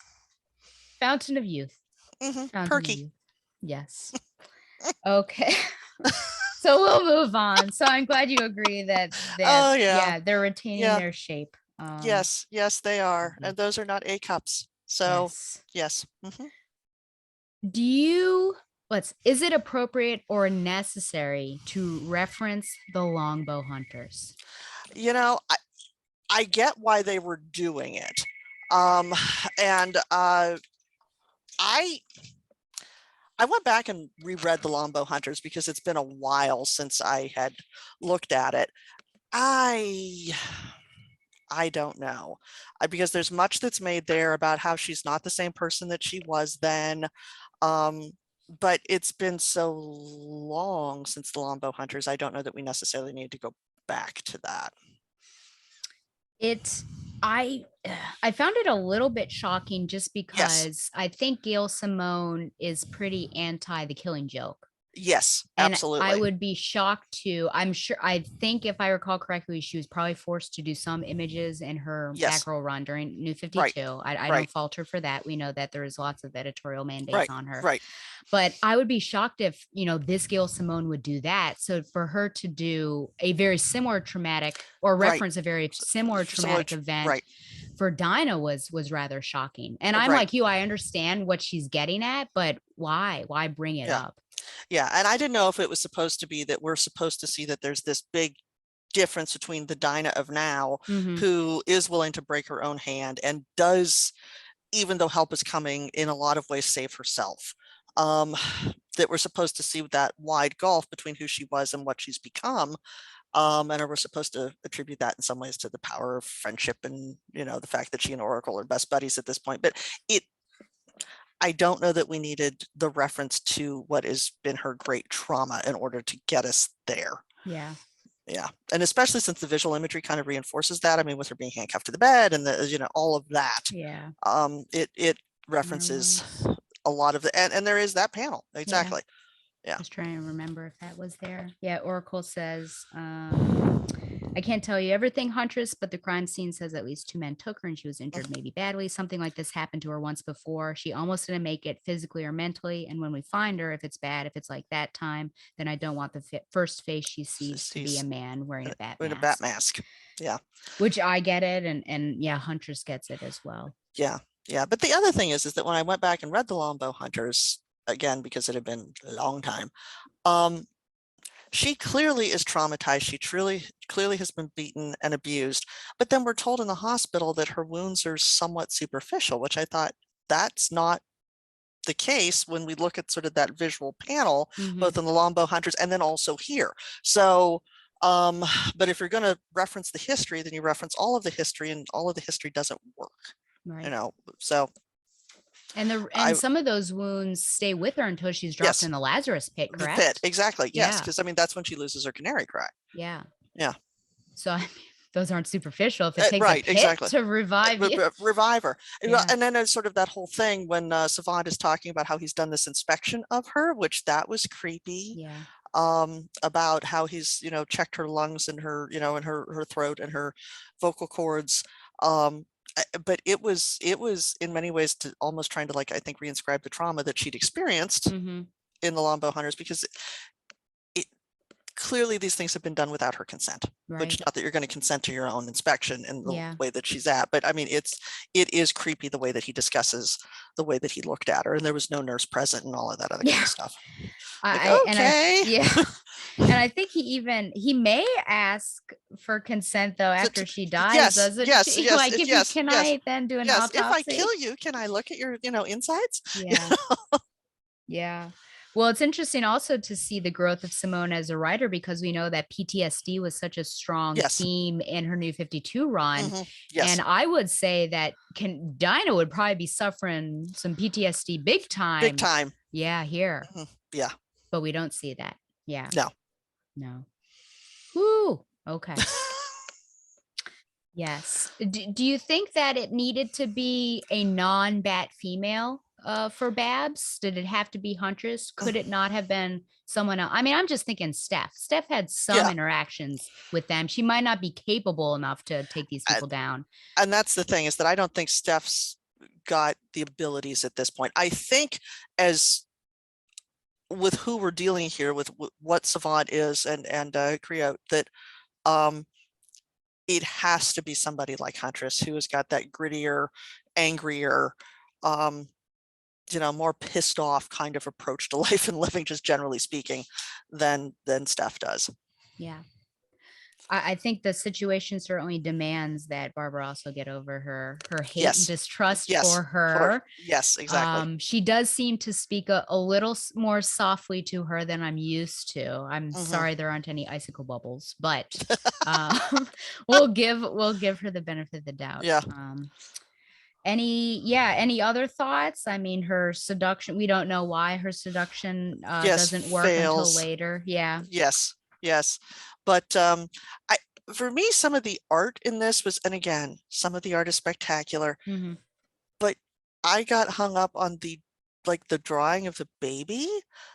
Fountain of Youth? Perky. Youth. Yes. Okay. So we'll move on. So I'm glad you agree that they're retaining their shape. Yes, they are. And those are not A cups. So yes. Is it appropriate or necessary to reference the Longbow Hunters? I get why they were doing it. I went back and reread the Longbow Hunters because it's been a while since I had looked at it. I don't know, because there's much that's made there about how she's not the same person that she was then. But it's been so long since the Longbow Hunters. I don't know that we necessarily need to go back to that. I found it a little bit shocking just because I think Gail Simone is pretty anti the Killing Joke. Yes, absolutely. And I would be shocked I think if I recall correctly, she was probably forced to do some images in her Batgirl run during New 52. I don't fault her for that. We know that there is lots of editorial mandates on her. Right. But I would be shocked if, this Gail Simone would do that. So for her to do a very similar traumatic or reference a very similar traumatic event for Dinah was rather shocking. And I'm like you, I understand what she's getting at, but why bring it up? Yeah. And I didn't know if it was supposed to be that we're supposed to see that there's this big difference between the Dinah of now, who is willing to break her own hand and does, even though help is coming, in a lot of ways save herself. That we're supposed to see that wide gulf between who she was and what she's become. And we're supposed to attribute that in some ways to the power of friendship and, the fact that she and Oracle are best buddies at this point. But I don't know that we needed the reference to what has been her great trauma in order to get us there. Yeah. Yeah. And especially since the visual imagery kind of reinforces that. I mean, with her being handcuffed to the bed and all of that. Yeah. It references a lot of and there is that panel. Exactly. Yeah. Just trying to remember if that was there. Yeah, Oracle says, I can't tell you everything, Huntress, but the crime scene says at least 2 men took her and she was injured, maybe badly. Something like this happened to her once before. She almost didn't make it physically or mentally. And when we find her, if it's bad, if it's like that time, then I don't want the first face she sees to be a He's man wearing a bat in a bat mask. mask. Yeah. Which I get it. And yeah, Huntress gets it as well. Yeah. Yeah. But the other thing is that when I went back and read the Longbow Hunters again, because it had been a long time, she clearly is traumatized. She clearly has been beaten and abused. But then we're told in the hospital that her wounds are somewhat superficial, which I thought that's not the case when we look at sort of that visual panel, both in the Longbow Hunters and then also here. So, but if you're going to reference the history, then you reference all of the history, and all of the history doesn't work, Right. you know, so. And some of those wounds stay with her until she's dropped in the Lazarus pit, The correct? pit, exactly. Yes, Yeah. because I mean, that's when she loses her canary cry. Yeah. Yeah. So I mean, those aren't superficial. If it takes a Right, pit exactly. to revive you. Revive her. Yeah. And then it's sort of that whole thing when Savant is talking about how he's done this inspection of her, which that was creepy. Yeah. About how he's, you know, checked her lungs and her, you know, and her throat and her vocal cords. But it was in many ways to almost trying to, like, I think, reinscribe the trauma that she'd experienced in the Longbow Hunters, because it clearly these things have been done without her consent. Right. Which, not that you're going to consent to your own inspection in the Yeah. way that she's at, but I mean, it is creepy the way that he discusses the way that he looked at her, and there was no nurse present and all of that other kind of stuff. Like, okay. And I think he may ask for consent though after she dies, Yes, doesn't yes, she? yes, Like, if- if yes, can yes, I then do an yes. If I autopsy? kill you, can I look at your, you know, insides? Yeah. Yeah. Well, it's interesting also to see the growth of Simone as a writer, because we know that PTSD was such a strong theme in her New 52 run. Yes. And I would say that Dinah would probably be suffering some PTSD big time. Big time. Yeah, here. Yeah. But we don't see that. Yeah. No. No. Woo. Okay. Yes. Do you think that it needed to be a non-bat female for Babs? Did it have to be Huntress? Could it not have been someone else? I mean, I'm just thinking Steph. Steph had some interactions with them. She might not be capable enough to take these people down. And that's the thing, is that I don't think Steph's got the abilities at this point. I think, as with who we're dealing here with what Savant is and Creo, that it has to be somebody like Huntress, who has got that grittier, angrier, you know, more pissed off kind of approach to life and living, just generally speaking, than Steph does. Yeah. I think the situation certainly demands that Barbara also get over her hate and distrust for her. Yes, exactly. She does seem to speak a little more softly to her than I'm used to. I'm sorry there aren't any icicle bubbles, but we'll give her the benefit of the doubt. Yeah. Any other thoughts? I mean, her seduction, we don't know why her seduction doesn't work until later. Yeah. Yes. But for me, some of the art in this was, and again, some of the art is spectacular, but I got hung up on the drawing of the baby.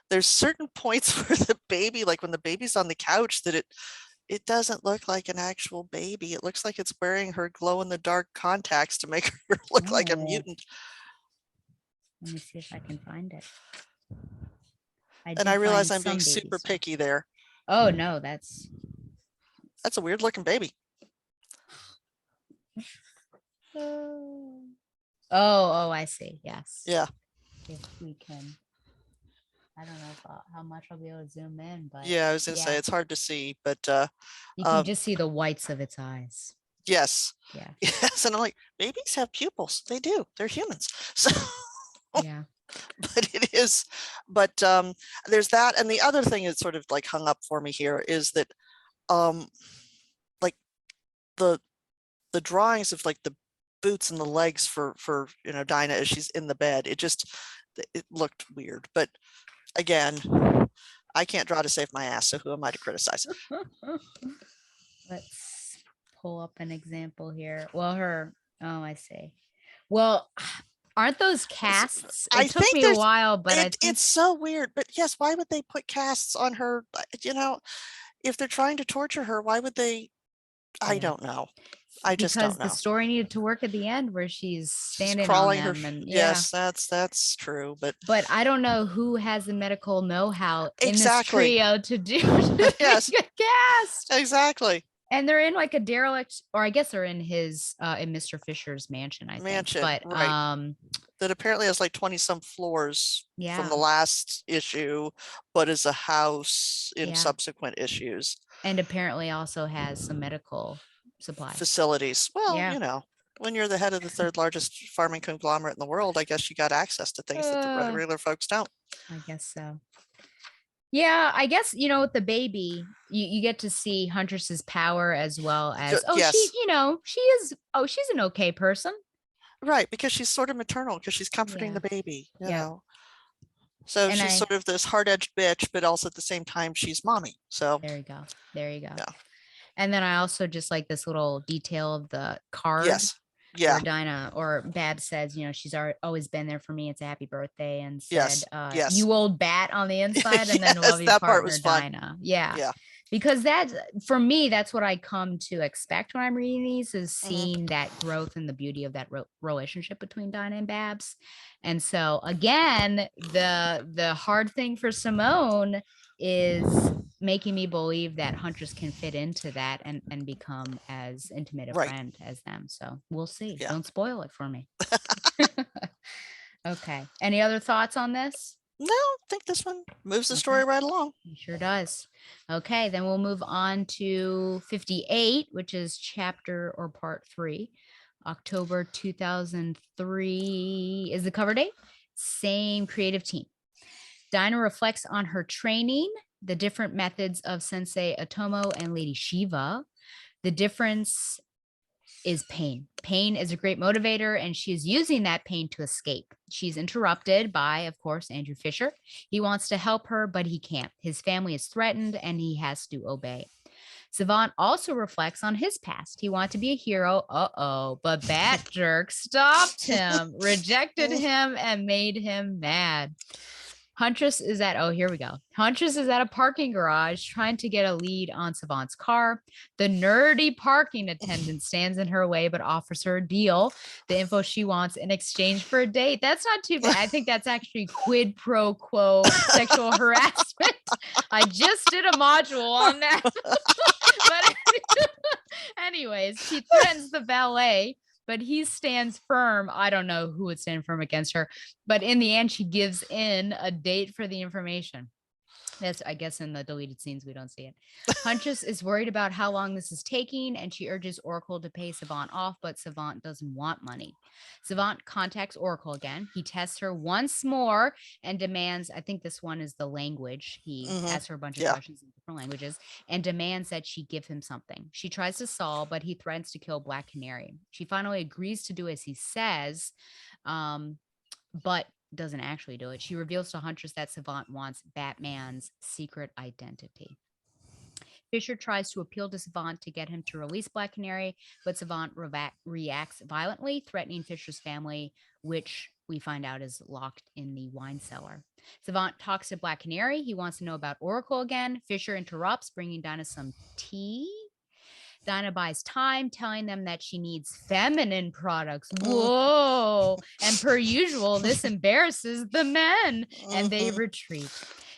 There's certain points where the baby, like when the baby's on the couch, that it doesn't look like an actual baby. It looks like it's wearing her glow in the dark contacts to make her look like a mutant. Let me see if I can find it. And I realize I'm being super picky there. Oh no, that's a weird looking baby. Oh, I see. Yes. Yeah. If we can, I don't know how much I'll be able to zoom in, but yeah, I was gonna say it's hard to see, but you can just see the whites of its eyes. Yes. Yeah. Yes, and I'm like, babies have pupils. They do. They're humans. So yeah. But it is, but there's that, and the other thing that's sort of like hung up for me here is that like the drawings of like the boots and the legs for you know, Dinah as she's in the bed, it looked weird. But again, I can't draw to save my ass, so who am I to criticize? Let's pull up an example here. Well, I see. Well, Aren't those casts? I It took think me a there's while, but I think it's so weird. But yes, why would they put casts on her? If they're trying to torture her, why would they? I yeah, don't know. I just because don't the know. story needed to work at the end where she's She's standing on crawling her. them, and yeah. Yes, that's true. But But I don't know who has the medical know-how in this exactly. trio to do to Yes, make a cast. exactly. And they're in like a derelict, or I guess they're in his in Mr. Fisher's mansion, I think. Mansion, But right. That apparently has like 20 some floors from the yeah, last issue, but is a house in yeah. subsequent issues. And apparently also has some medical supplies. Facilities. Well, Yeah. when you're the head of the third largest farming conglomerate in the world, I guess you got access to things that the regular folks don't. I guess so. Yeah, I guess with the baby, you get to see Huntress's power as well as Yes, she's an okay person. right, because she's sort of maternal because she's comforting Yeah. the baby, Yeah. So And she's I sort of this hard-edged bitch, but also at the same time she's mommy. So there you go. There you go. yeah. And then I also just like this little detail of the card Yes. where Yeah. Dinah or Bab says, she's always been there for me. It's a happy birthday. And said, Yes. Yes. you old bat on the inside, and then Yes, love you that part partner was fun. Dinah. Yeah. Yeah. Because that's for me, that's what I come to expect when I'm reading these is Mhm. seeing that growth and the beauty of that relationship between Dinah and Babs. And so again, the hard thing for Simone is making me believe that Huntress can fit into that and become as intimate a Right. friend as them. So we'll see. Yeah. Don't spoil it for me. Okay. Any other thoughts on this? No, I think this one moves the story right along. It sure does. Okay, then we'll move on to 58, which is chapter or part 3. October 2003 is the cover date. Same creative team. Dinah reflects on her training, the different methods of Sensei Otomo and Lady Shiva. The difference is pain. Pain is a great motivator, and she is using that pain to escape. She's interrupted by, of course, Andrew Fisher. He wants to help her, but he can't. His family is threatened, and he has to obey. Savant also reflects on his past. He wanted to be a hero, but Bat Jerk stopped him, rejected him, and made him mad. Huntress is at, here we go. Huntress is at a parking garage trying to get a lead on Savant's car. The nerdy parking attendant stands in her way, but offers her a deal, the info she wants in exchange for a date. That's not too bad. I think that's actually quid pro quo sexual harassment. I just did a module on that. But anyways, she threatens the valet, but he stands firm. I don't know who would stand firm against her, but in the end, she gives in a date for the information. That's, I guess, in the deleted scenes, we don't see it. Huntress is worried about how long this is taking, and she urges Oracle to pay Savant off, but Savant doesn't want money. Savant contacts Oracle again. He tests her once more and demands, I think this one is the language. He asks her a bunch of questions in different languages and demands that she give him something. She tries to solve, but he threatens to kill Black Canary. She finally agrees to do as he says, but doesn't actually do it. She reveals to Huntress that Savant wants Batman's secret identity. Fisher tries to appeal to Savant to get him to release Black Canary, but Savant reacts violently, threatening Fisher's family, which we find out is locked in the wine cellar. Savant talks to Black Canary. He wants to know about Oracle again. Fisher interrupts, bringing Dinah some tea. Dinah buys time, telling them that she needs feminine products. Whoa. And per usual, this embarrasses the men, and they retreat.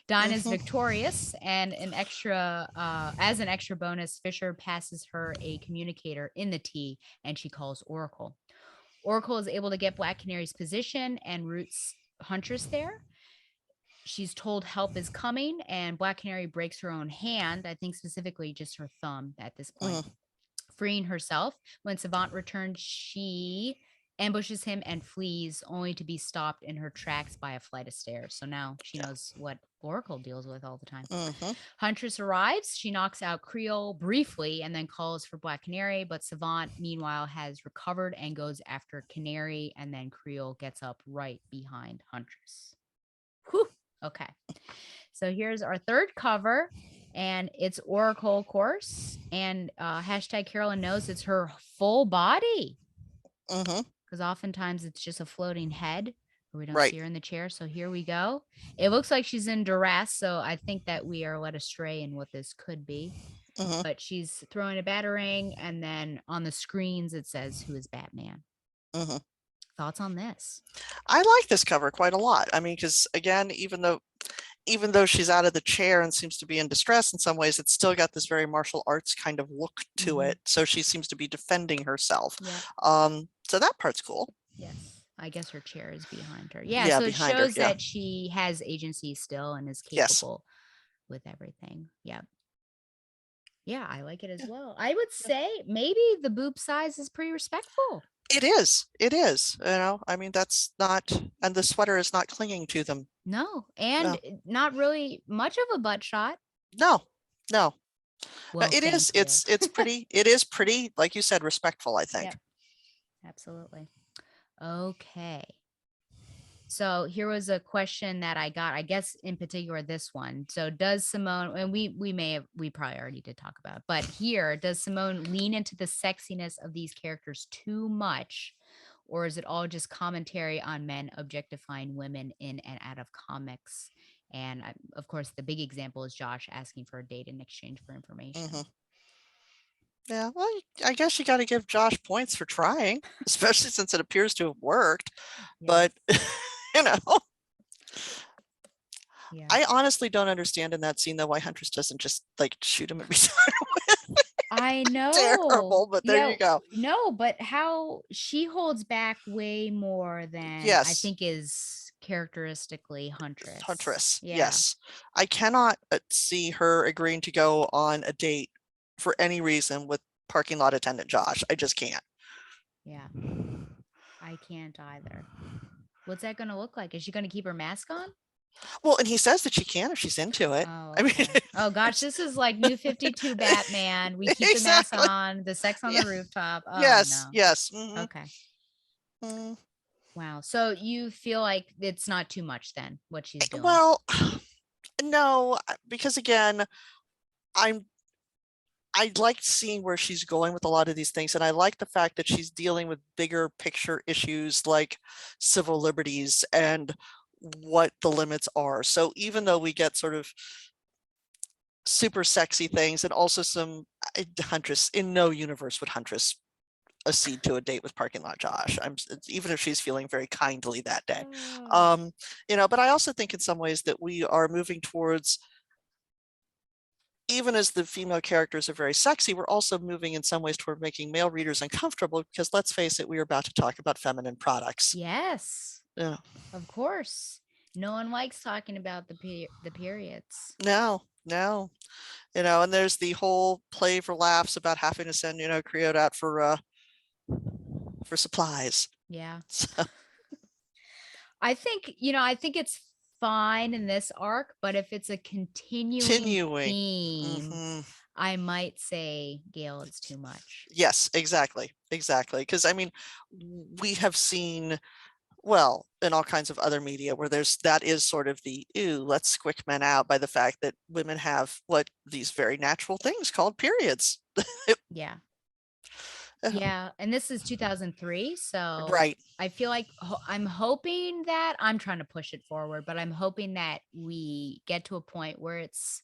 Dinah's victorious, and as an extra bonus, Fisher passes her a communicator in the tea, and she calls Oracle. Oracle is able to get Black Canary's position and routes Huntress there. She's told help is coming, and Black Canary breaks her own hand, I think specifically just her thumb at this point. Freeing herself. When Savant returns, she ambushes him and flees, only to be stopped in her tracks by a flight of stairs. So now she knows what Oracle deals with all the time. Huntress arrives. She knocks out Creole briefly and then calls for Black Canary, but Savant, meanwhile, has recovered and goes after Canary, and then Creole gets up right behind Huntress. Whew. Okay. So here's our third cover, and it's Oracle, of course, and hashtag Carolyn knows it's her full body. because oftentimes it's just a floating head or we don't Right. see her in the chair. So here we go. It looks like she's in duress. So I think that we are led astray in what this could be. Mhm. But she's throwing a batarang, and then on the screens it says, "Who is Batman?" Mhm. Thoughts on this? I like this cover quite a lot. I mean, because again, even though she's out of the chair and seems to be in distress in some ways, it's still got this very martial arts kind of look to Mhm. it. So she seems to be defending herself. Yeah. So that part's cool. Yes. I guess her chair is behind her. Yeah. Yeah, So it behind her. shows Yeah. that she has agency still and is Yes. capable with everything. Yeah. Yeah, I like it as Yeah. well. I would say maybe the boob size is pretty respectful. It is. It is. I mean, that's not, and the sweater is not clinging to them. No, and No, not really much of a butt shot. no, no. Well, It is. thank you. It's pretty. It is pretty, like you said, respectful, I think. Yep, absolutely. Okay. So here was a question that I got, I guess in particular this one. So does Simone, and we probably already did talk about, but here, does Simone lean into the sexiness of these characters too much? Or is it all just commentary on men objectifying women in and out of comics? And of course, the big example is Josh asking for a date in exchange for information. Mhm. Yeah, well, I guess you got to give Josh points for trying, especially since it appears to have worked. Yeah. But, you know, Yeah. I honestly don't understand in that scene, though, why Huntress doesn't just like shoot him and be done with. I know. Terrible, but there you go. No, but how she holds back way more than I Yes. think is characteristically Huntress. Huntress. Yeah. Yes. I cannot see her agreeing to go on a date for any reason with parking lot attendant Josh. I just can't. Yeah. I can't either. What's that going to look like? Is she going to keep her mask on? Well, and he says that she can if she's into it. Oh, I mean, okay. Oh gosh, this is like New 52 Batman. We keep the mask exactly. on, the sex on Yeah. the rooftop. Oh Yes. no. Yes. Mhm. Okay. Mm. Wow. So you feel like it's not too much then, what she's doing? Well, no, because again, I like seeing where she's going with a lot of these things. And I like the fact that she's dealing with bigger picture issues like civil liberties and what the limits are. So even though we get sort of super sexy things and also some Huntress, in no universe would Huntress accede to a date with parking lot Josh. Even if she's feeling very kindly that day. But I also think in some ways that we are moving towards, even as the female characters are very sexy, we're also moving in some ways toward making male readers uncomfortable because let's face it, we are about to talk about feminine products. Yes. Yeah. Of course. No one likes talking about the periods. No. And there's the whole play for laughs about having to send, Creote out for supplies. Yeah. So. I think it's fine in this arc, but if it's a continuing theme, Mhm. I might say, Gail, it's too much. Yes, exactly. Because I mean, we have seen, well, in all kinds of other media where that is sort of the, ooh, let's squick men out by the fact that women have these very natural things called periods. Yeah. Yeah. And this is 2003. So Right. I feel like I'm hoping that I'm trying to push it forward, but I'm hoping that we get to a point where it's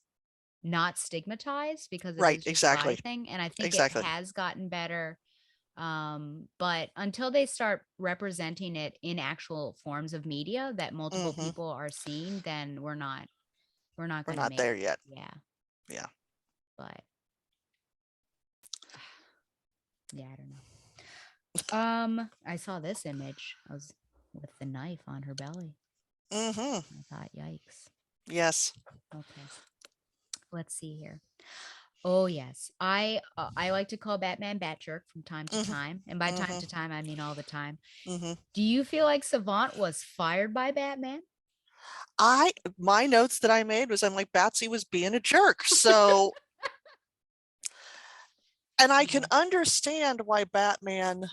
not stigmatized because it Right, is just exactly. a thing. And I think Exactly. it has gotten better. But until they start representing it in actual forms of media that multiple people are seeing, then we're not gonna make there yet. Yeah. But yeah, I don't know. I saw this image. I was with the knife on her belly. I thought, yikes. Yes. Okay. Let's see here. Oh yes, I like to call Batman Batjerk from time to time, and by time to time I mean all the time. Do you feel like Savant was fired by Batman? My notes that I made was I'm like, Batsy was being a jerk. So, and I can understand why Batman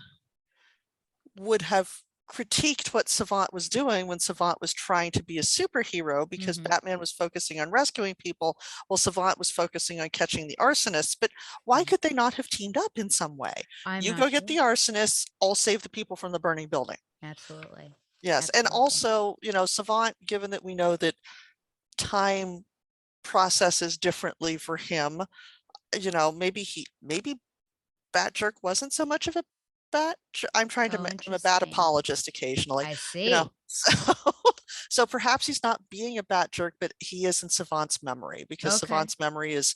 would have critiqued what Savant was doing when Savant was trying to be a superhero because Hmm. Batman was focusing on rescuing people while Savant was focusing on catching the arsonists. But why Yeah. could they not have teamed up in some way? I'm You not go get sure. the arsonists, I'll save the people from the burning building. Absolutely. Yes. And Absolutely. also, Savant, given that we know that time processes differently for him, maybe Bat Jerk wasn't so much of a I'm trying to Oh, I'm a bad interesting. apologist occasionally, I you know. see. So so perhaps he's not being a Bat Jerk, but he is in Savant's memory because Okay. Savant's memory is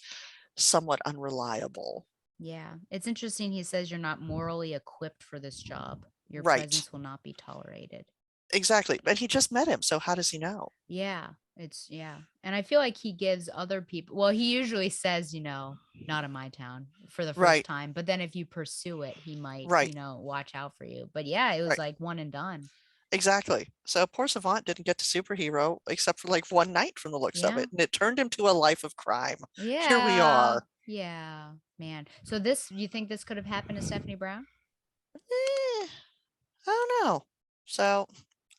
somewhat unreliable. Yeah. It's interesting. He says you're not morally equipped for this job. Your Right. presence will not be tolerated. Exactly. And he just met him, so how does he know? Yeah. Yeah. And I feel like he gives other people, well, he usually says, not in my town for the first Right. time. But then if you pursue it, he might, Right. watch out for you. But yeah, it was Right. like one and done. Exactly. So poor Savant didn't get to superhero except for like one night from the looks of Yeah. it, and it turned him to a life of crime. Here we Yeah. are. Yeah. Man. So this, you think this could have happened to Stephanie Brown? Eh, I don't know. So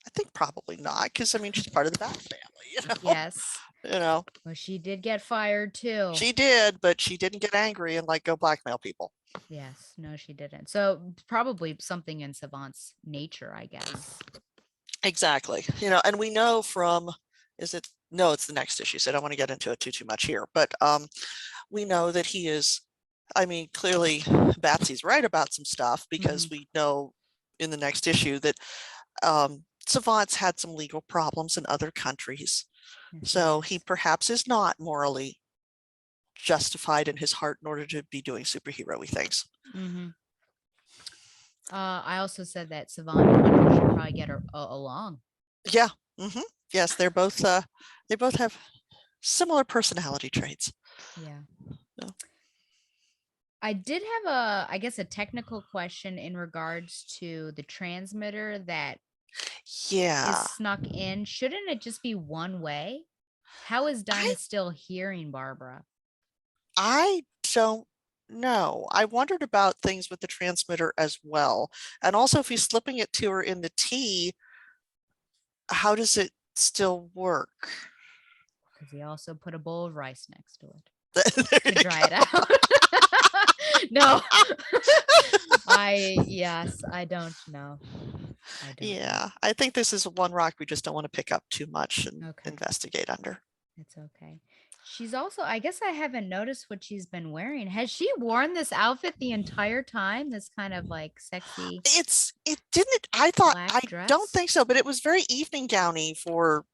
I think probably not, because I mean she's part of the Bat family, Yes. you know. Well, she did get fired too. She did, but she didn't get angry and like go blackmail people. Yes. No, she didn't. So probably something in Savant's nature, I guess. Exactly. And we know from is it no, it's the next issue, so I don't want to get into it too much here. But we know that he is, I mean, clearly Batsy's right about some stuff Hmm. because we know in the next issue that Savant's had some legal problems in other countries. Yes, he So he has. perhaps is not morally justified in his heart in order to be doing superhero-y things. Hmm. I also said that Savant and Hunter should probably get along. Yeah. Hmm. Yes, they both have similar personality traits. Yeah. So, I did have I guess, a technical question in regards to the transmitter that is yeah. snuck in. Shouldn't it just be one way? How is I Dinah still hearing Barbara? I don't know. I wondered about things with the transmitter as well. And also if he's slipping it to her in the tea, how does it still work? Because he also put a bowl of rice next to it There to you dry it out. No. Yes, I don't know. I don't know. Yeah, I think this is one rock we just don't want to pick up too much and Okay. investigate under. It's okay. She's also, I guess I haven't noticed what she's been wearing. Has she worn this outfit the entire time? This kind of like sexy It didn't, I thought, black I don't dress? think so, but it was very evening gowny for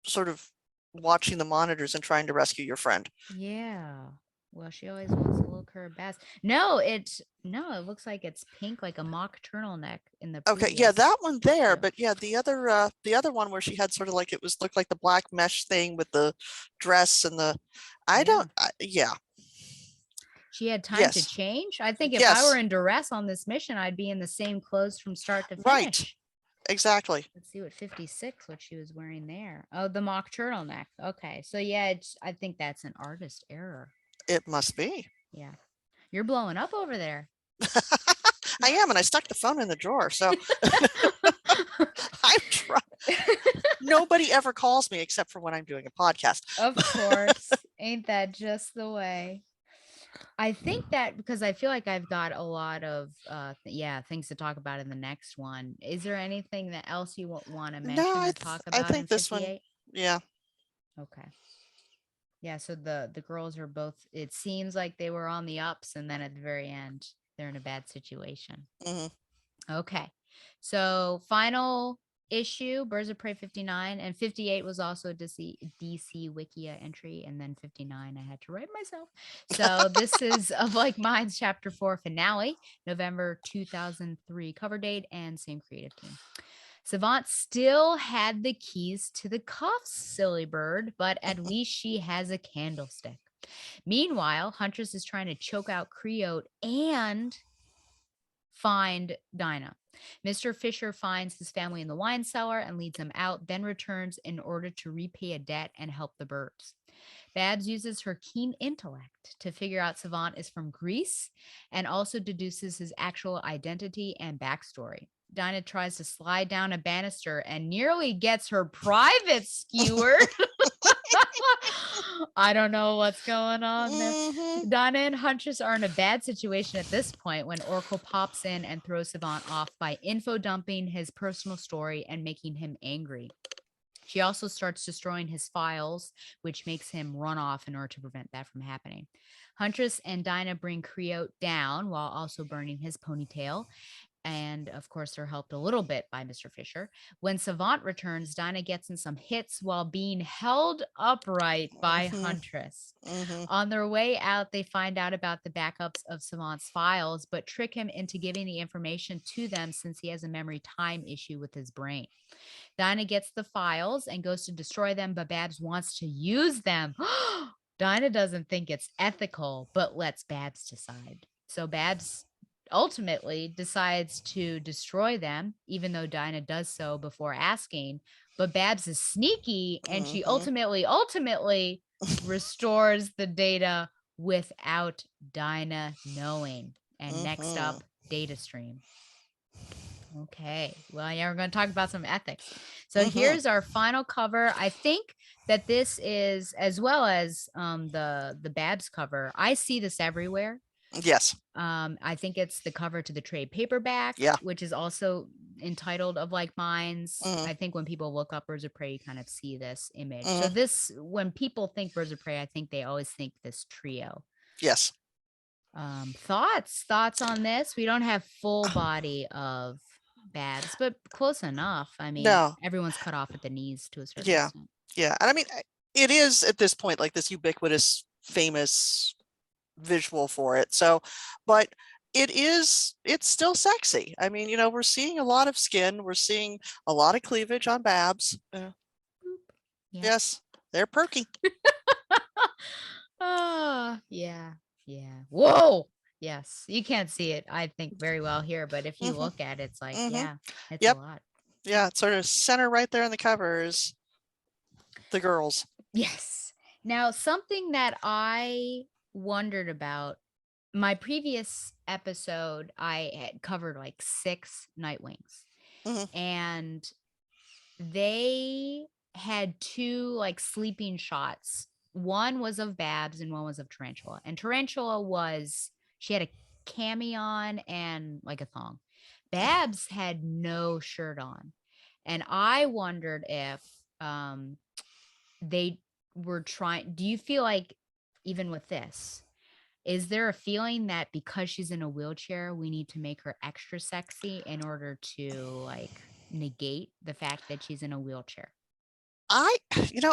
sort of watching the monitors and trying to rescue your friend. Yeah. Well, she always wants to look her best. No, it looks like it's pink, like a mock turtleneck in the Okay, yeah, previous that one there, issue. but yeah, the other one where she had sort of like it was looked like the black mesh thing with the dress and the I don't Yeah. yeah. She had time to Yes. change. I think if I were Yes. in duress on this mission, I'd be in the same clothes from start to Right. finish. Exactly. Let's see what 56, what she was wearing there. Oh, the mock turtleneck. Okay. So yeah, I think that's an artist error. It must be. Yeah. You're blowing up over there. I am, and I stuck the phone in the drawer, so I'm trying. Nobody ever calls me except for when I'm doing a podcast. Of course. Ain't that just the way? I think that because I feel like I've got a lot of things to talk about in the next one. Is there anything that else you want to No, mention or talk I about in think this one, 58? yeah. Okay. Yeah, so the girls are both, it seems like they were on the ups, and then at the very end they're in a bad situation. Hmm. Okay. So final issue, Birds of Prey 59, and 58 was also a DC Wikia entry, and then 59 I had to write myself. So this is Of Like Minds Chapter 4 finale, November 2003 cover date, and same creative team. Savant still had the keys to the cuffs, silly bird, but at least she has a candlestick. Meanwhile, Huntress is trying to choke out Creote and find Dinah. Mr. Fisher finds his family in the wine cellar and leads them out, then returns in order to repay a debt and help the Burbs. Babs uses her keen intellect to figure out Savant is from Greece and also deduces his actual identity and backstory. Dinah tries to slide down a banister and nearly gets her private skewered. I don't know what's going on there. Mhm. Dinah and Huntress are in a bad situation at this point when Oracle pops in and throws Savant off by info dumping his personal story and making him angry. She also starts destroying his files, which makes him run off in order to prevent that from happening. Huntress and Dinah bring Creote down while also burning his ponytail. And of course, they're helped a little bit by Mr. Fisher. When Savant returns, Dinah gets in some hits while being held upright by Mhm. Huntress. Mhm. On their way out, they find out about the backups of Savant's files, but trick him into giving the information to them since he has a memory time issue with his brain. Dinah gets the files and goes to destroy them, but Babs wants to use them. Dinah doesn't think it's ethical, but lets Babs decide. So Babs ultimately decides to destroy them, even though Dinah does so before asking. But Babs is sneaky and she Mhm. ultimately restores the data without Dinah knowing. And next Mhm. up, data stream. Okay. Well, yeah, we're going to talk about some ethics. So Mhm. here's our final cover. I think that this is, as well as the Babs cover. I see this everywhere. Yes. I think it's the cover to the trade paperback, Yeah. which is also entitled Of Like Minds. Mhm. I think when people look up Birds of Prey, you kind of see this image. So Mhm. this, when people think Birds of Prey, I think they always think this trio. Yes. Thoughts on this? We don't have full body of Babs, but close enough. I mean, No. everyone's cut off at the knees to a certain Yeah. extent. Yeah. And I mean, it is at this point like this ubiquitous, famous visual for it. So, but it's still sexy. I mean, we're seeing a lot of skin. We're seeing a lot of cleavage on Babs. Yeah. Yes, they're perky. Yeah. Yeah. Whoa. Yes. You can't see it, I think, very well here, but if you Mhm. look at it, it's like, Mhm. yeah, it's a Yep. lot. Yeah, it's sort of center right there in the cover is the girls. Yes. Now, something that I wondered about, my previous episode, I had covered like 6 Nightwings, Mhm. and they had 2 like sleeping shots. One was of Babs and one was of Tarantula. And Tarantula was, she had a cami on and like a thong. Babs had no shirt on. And I wondered if um they were trying, do you feel like, even with this, is there a feeling that because she's in a wheelchair, we need to make her extra sexy in order to like negate the fact that she's in a wheelchair? I,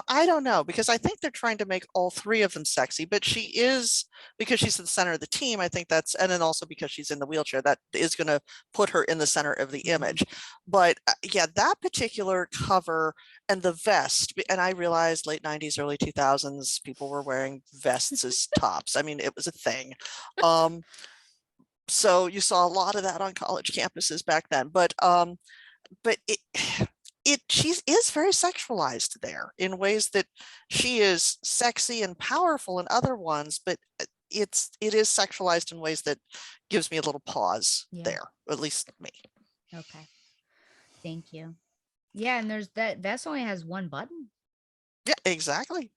I don't know because I think they're trying to make all three of them sexy, but she is because she's the center of the team. I think that's, and then also because she's in the wheelchair, that is going to put her in the center of the image. But yeah, that particular cover and the vest, and I realized late 90s, early 2000s, people were wearing vests as tops. I mean, it was a thing. So you saw a lot of that on college campuses back then, but she is very sexualized there in ways that she is sexy and powerful in other ones, but it is sexualized in ways that gives me a little pause Yeah. there, at least me. Okay. Thank you. Yeah, and there's that vest only has one button. Yeah, exactly.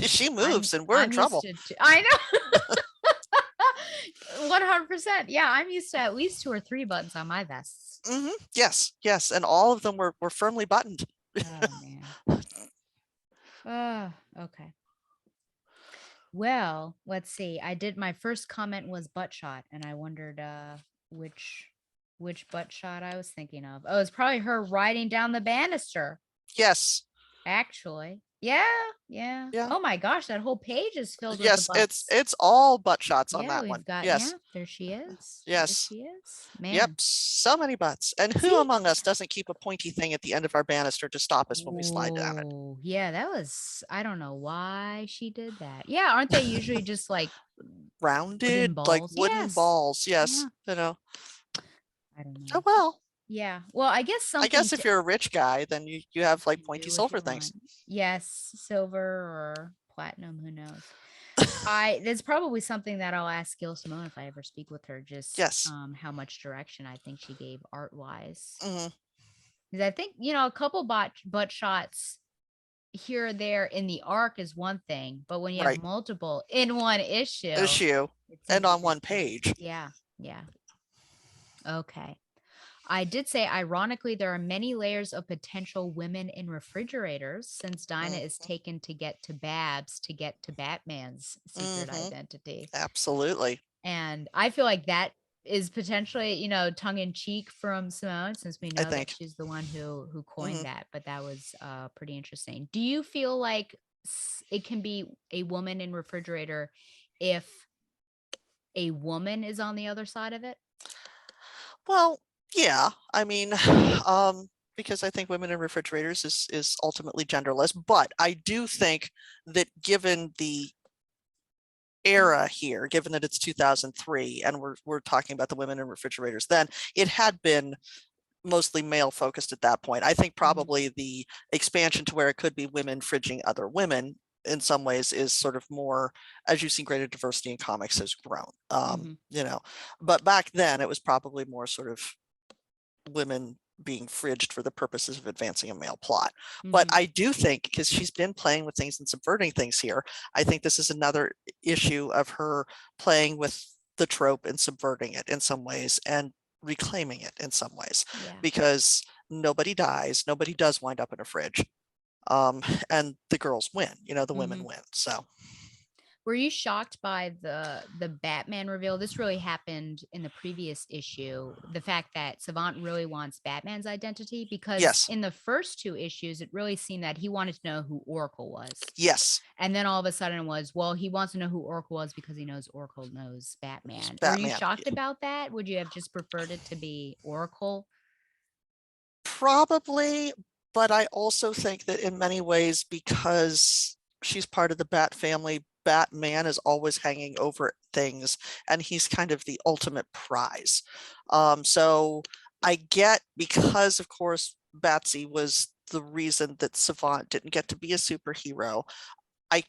She I'm moves and we're in I'm used trouble. to I know. 100%. Yeah, I'm used to at least 2 or 3 buttons on my vests. Yes, yes, and all of them were firmly buttoned. Oh man. Okay. Well, let's see. I did, my first comment was butt shot, and I wondered which which butt shot I was thinking of. Oh, it's probably her riding down the banister. Yes. Actually. Yeah, yeah. Yeah. Oh my gosh, that whole page is filled with the Yes, it's butts. it's all butt shots on Yeah, that one. we've got, yeah, Yes. there she is. There Yes. she is. Yep, Man. so many butts. And who See? among us doesn't keep a pointy thing at the end of our banister to stop us when we slide down it? Oh, yeah, that was, I don't know why she did that. Yeah, aren't they usually just like wooden Rounded, like balls? wooden Yes. balls. Yes. Yeah. I don't Oh know. well. Yeah. Well, I guess I something guess to if you're a rich guy, then you have like can pointy do what silver you things. want. Yes, silver or platinum, who knows. There's probably something that I'll ask Gail Simone if I ever speak with her, just Yes. how much direction I think she gave art wise. Hmm. Because I think, a couple butt shots here or there in the arc is one thing, but when you have Right. multiple in one issue, Issue it's and easy on to one page. yeah, yeah. Okay. I did say, ironically, there are many layers of potential women in refrigerators since Dinah is Hmm. taken to get to Babs to get to Batman's secret Hmm. identity. Absolutely. And I feel like that is potentially, tongue in cheek from Simone, since we I know that think. she's the one who coined Hmm. that. But that was pretty interesting. Do you feel like it can be a woman in refrigerator if a woman is on the other side of it? Well, yeah. I mean, because I think women in refrigerators is ultimately genderless, but I do think that given the era here, given that it's 2003 and we're talking about the women in refrigerators, then it had been mostly male focused at that point. I think Mhm. probably the expansion to where it could be women fridging other women in some ways is sort of more, as you've seen, greater diversity in comics has grown. Mhm. But back then it was probably more sort of women being fridged for the purposes of advancing a male plot. But Mhm. I do think, because she's been playing with things and subverting things here, I think this is another issue of her playing with the trope and subverting it in some ways and reclaiming it in some ways, Yeah. because nobody dies, nobody does wind up in a fridge. Um, and the girls win, the women Mhm. win. So Were you shocked by the Batman reveal? This really happened in the previous issue. The fact that Savant really wants Batman's identity, because yes, in the first two issues, it really seemed that he wanted to know who Oracle was. yes, And then all of a sudden it was, well, he wants to know who Oracle was because he knows Oracle knows it's Batman. Were you Batman. shocked about that? Would you have just preferred it to be Oracle? Probably, but I also think that in many ways, because she's part of the Bat family, Batman is always hanging over things, and he's kind of the ultimate prize. So I get, because of course Batsy was the reason that Savant didn't get to be a superhero. I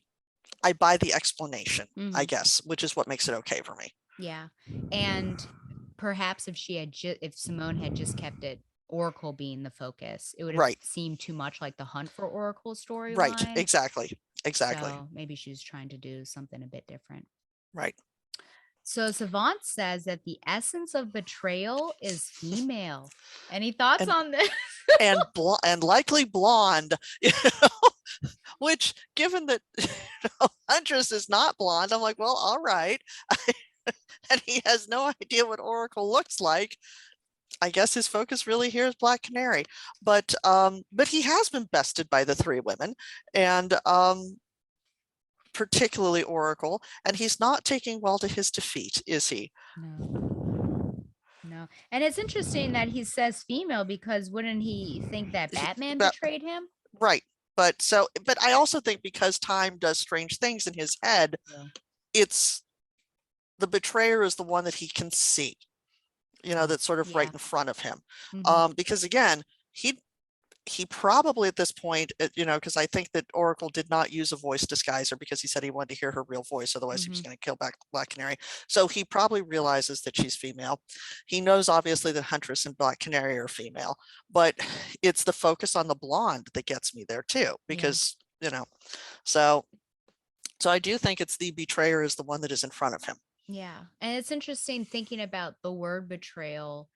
I buy the explanation, I Mhm. guess, which is what makes it okay for me. Yeah. And perhaps if she had if Simone had just kept it Oracle being the focus, it would have Right, seemed too much like the Hunt for Oracle right, storyline. exactly, exactly, So maybe she was trying to do something a bit different. right. So Savant says that the essence of betrayal is female. Any thoughts And on this? and likely blonde, which, given that Huntress is not blonde, I'm like, well, all right. And he has no idea what Oracle looks like. I guess his focus really here is Black Canary, but he has been bested by the three women, and particularly Oracle, and he's not taking well to his defeat, is he? No. No. And it's interesting that he says female, because wouldn't he think that He, Batman but, betrayed him? right, but I also think because time does strange things in his head, True. it's the betrayer is the one that he can see, Oh, that's sort of right yeah. in front of him. Hmm. Because again, he probably at this point, because I think that Oracle did not use a voice disguiser because he said he wanted to hear her real voice, otherwise he was Hmm. going to kill back Black Canary. So he probably realizes that she's female. He knows obviously that Huntress and Black Canary are female, but it's the focus on the blonde that gets me there too, Yeah. because so I do think it's the betrayer is the one that is in front of him. Yeah. And it's interesting thinking about the word betrayal.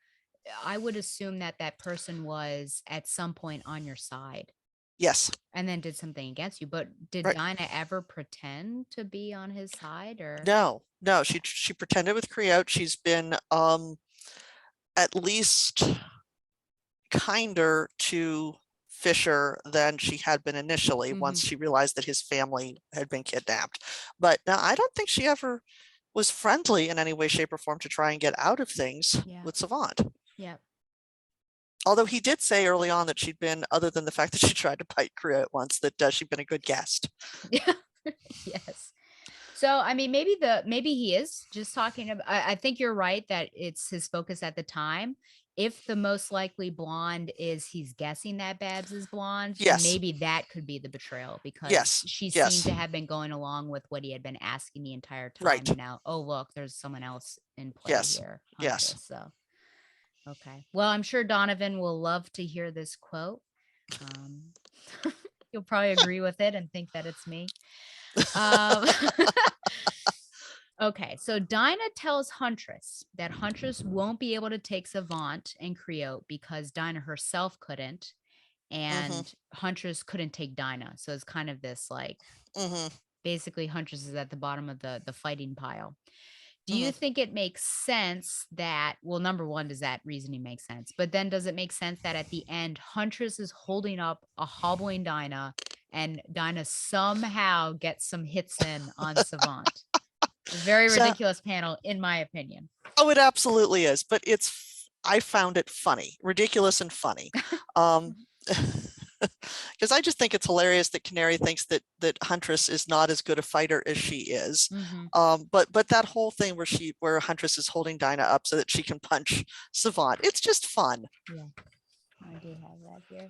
I would assume that that person was at some point on your side Yes, and then did something against you. But did right. Dinah ever pretend to be on his side, or? No, no, she pretended with Creote. She's been at least kinder to Fisher than she had been initially Hmm. once she realized that his family had been kidnapped. But now I don't think she ever was friendly in any way, shape, or form to try and get out of things Yeah. with Savant. Yeah. Although he did say early on that she'd been, other than the fact that she tried to bite Creote once, that she'd been a good guest. Yeah. Yes. So, I mean, maybe he is just talking about, I think you're right that it's his focus at the time. if the most likely blonde is he's guessing that Babs is blonde, then Yes. maybe that could be the betrayal, because Yes. she seemed Yes. to have been going along with what he had been asking the entire time. Right. And now, oh, look, there's someone else in play Yes. here, Yes. Huntress. So, okay. Well, I'm sure Donovan will love to hear this quote. Um, you'll probably agree with it and think that it's me. Um, okay, so Dinah tells Huntress that Huntress won't be able to take Savant and Creote because Dinah herself couldn't, Mm-hmm. and Huntress couldn't take Dinah. So it's kind of this like Mm-hmm. basically Huntress is at the bottom of the fighting pile. Do Mm-hmm. you think it makes sense that, well, number one, does that reasoning make sense? But then does it make sense that at the end, Huntress is holding up a hobbling Dinah and Dinah somehow gets some hits in on Savant? Very So, ridiculous panel, in my opinion. oh, it absolutely is, but I found it funny, ridiculous and funny. Because I just think it's hilarious that Canary thinks that Huntress is not as good a fighter as she is. Mm-hmm. But that whole thing where Huntress is holding Dinah up so that she can punch Savant, it's just fun. Yeah, I do have that here.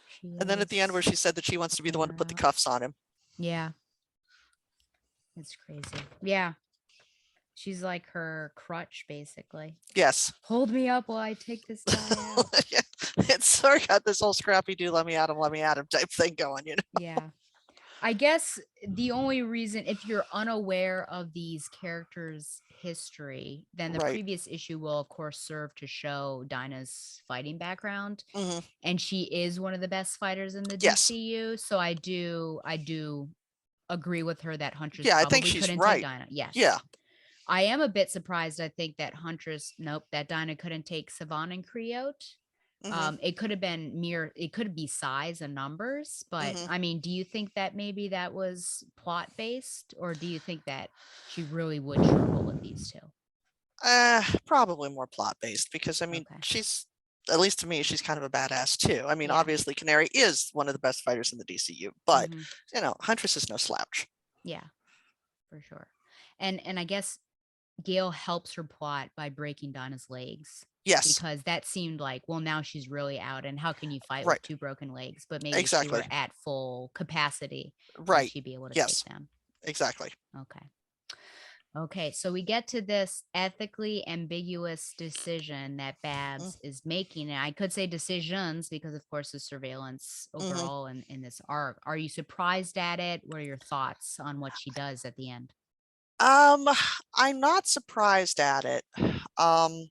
She And then at the end where is she said that she wants to be the one to put the cuffs on him. Yeah. It's crazy. Yeah. She's like her crutch, basically. Yes. Hold me up while I take this guy out. Yeah. It's sort of got this whole scrappy do, let me at him type thing going, you know? Yeah. I guess the only reason, if you're unaware of these characters' history, then the Right. previous issue will, of course, serve to show Dinah's fighting background. Mm-hmm. And she is one of the best fighters in the Yes. DCU. So I do agree with her that Huntress Yeah, I think probably she's couldn't take right. Dinah. Yes. Yeah. I am a bit surprised. I think that that Dinah couldn't take Savant and Creote. Mm-hmm. It could have been it could be size and numbers, but Mm-hmm. I mean, do you think that maybe that was plot based, or do you think that she really would triple with these two? Probably more plot based because I mean, Okay. she's, at least to me, she's kind of a badass too. I mean, Yeah. obviously Canary is one of the best fighters in the DCU, but Mhm. you know, Huntress is no slouch. Yeah, for sure. And I guess Gail helps her plot by breaking Donna's legs. Yes. Because that seemed like, well, now she's really out, and how can you fight with Right. two broken legs? But maybe if she were Exactly. at full capacity, then Right. she'd be able to take Yes. them. Exactly. Okay. Okay, so we get to this ethically ambiguous decision that Babs is making. And I could say decisions because, of course, the surveillance Mm-hmm. overall in this arc. Are you surprised at it? What are your thoughts on what she does at the end? Um, I'm not surprised at it. Um,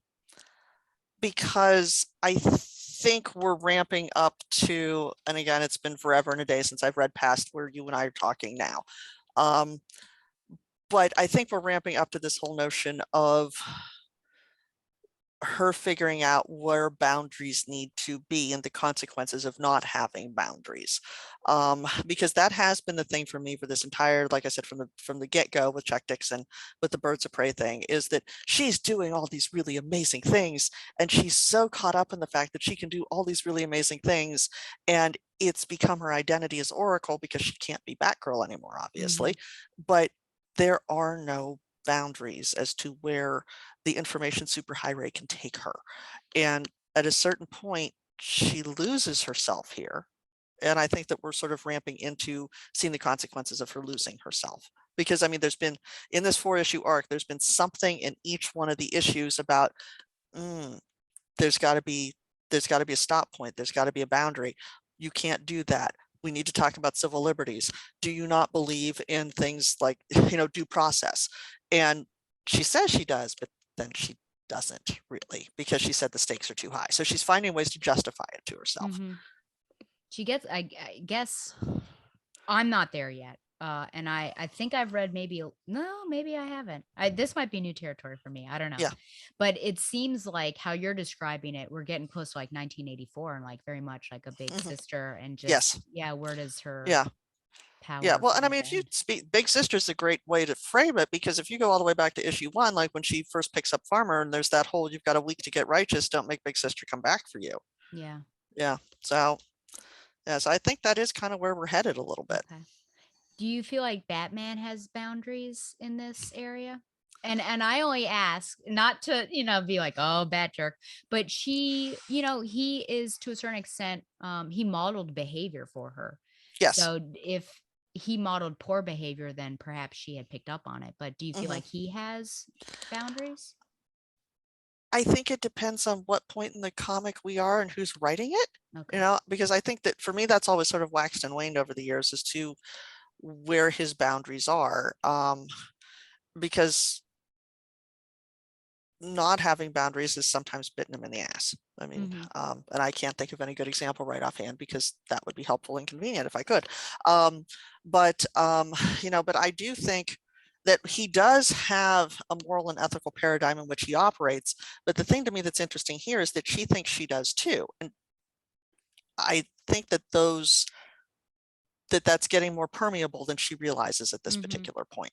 because I think we're ramping up to, and again, it's been forever and a day since I've read past where you and I are talking now. Um, but I think we're ramping up to this whole notion of her figuring out where boundaries need to be and the consequences of not having boundaries, because that has been the thing for me for this entire, like I said, from the get-go with Chuck Dixon with the Birds of Prey thing, is that she's doing all these really amazing things and she's so caught up in the fact that she can do all these really amazing things, and it's become her identity as Oracle because she can't be Batgirl anymore, obviously. But there are no boundaries as to where the information superhighway can take her. And at a certain point, she loses herself here. And I think that we're sort of ramping into seeing the consequences of her losing herself. Because I mean, there's been, in this 4-issue arc, there's been something in each one of the issues about, there's got to be a stop point. There's got to be a boundary. You can't do that. We need to talk about civil liberties. Do you not believe in things like, due process? And she says she does, but then she doesn't really, because she said the stakes are too high. So she's finding ways to justify it to herself. She gets, I guess I'm not there yet. And I think I've read maybe I haven't. This might be new territory for me. I don't know. Yeah. But it seems like how you're describing it, we're getting close to like 1984 and like very much like a big sister, and just Yes. where does her power? Yeah, well, and I mean, if you speak, Big Sister is a great way to frame it, because if you go all the way back to issue 1, like when she first picks up Farmer, and there's that whole, you've got a week to get righteous, don't make Big Sister come back for you. Yeah. Yeah. So, yes, I think that is kind of where we're headed a little bit. Okay. Do you feel like Batman has boundaries in this area? And I only ask not to, be like, "Oh, bad jerk," but he is to a certain extent, he modeled behavior for her. Yes. So if he modeled poor behavior, then perhaps she had picked up on it. But do you feel Mhm. like he has boundaries? I think it depends on what point in the comic we are and who's writing it, Okay. because I think that for me, that's always sort of waxed and waned over the years as to where his boundaries are. Because not having boundaries has sometimes bitten him in the ass. I mean, Mhm. and I can't think of any good example right offhand because that would be helpful and convenient if I could. Um, but but I do think that he does have a moral and ethical paradigm in which he operates. But the thing to me that's interesting here is that she thinks she does too. And I think that that's getting more permeable than she realizes at this Mhm. particular point.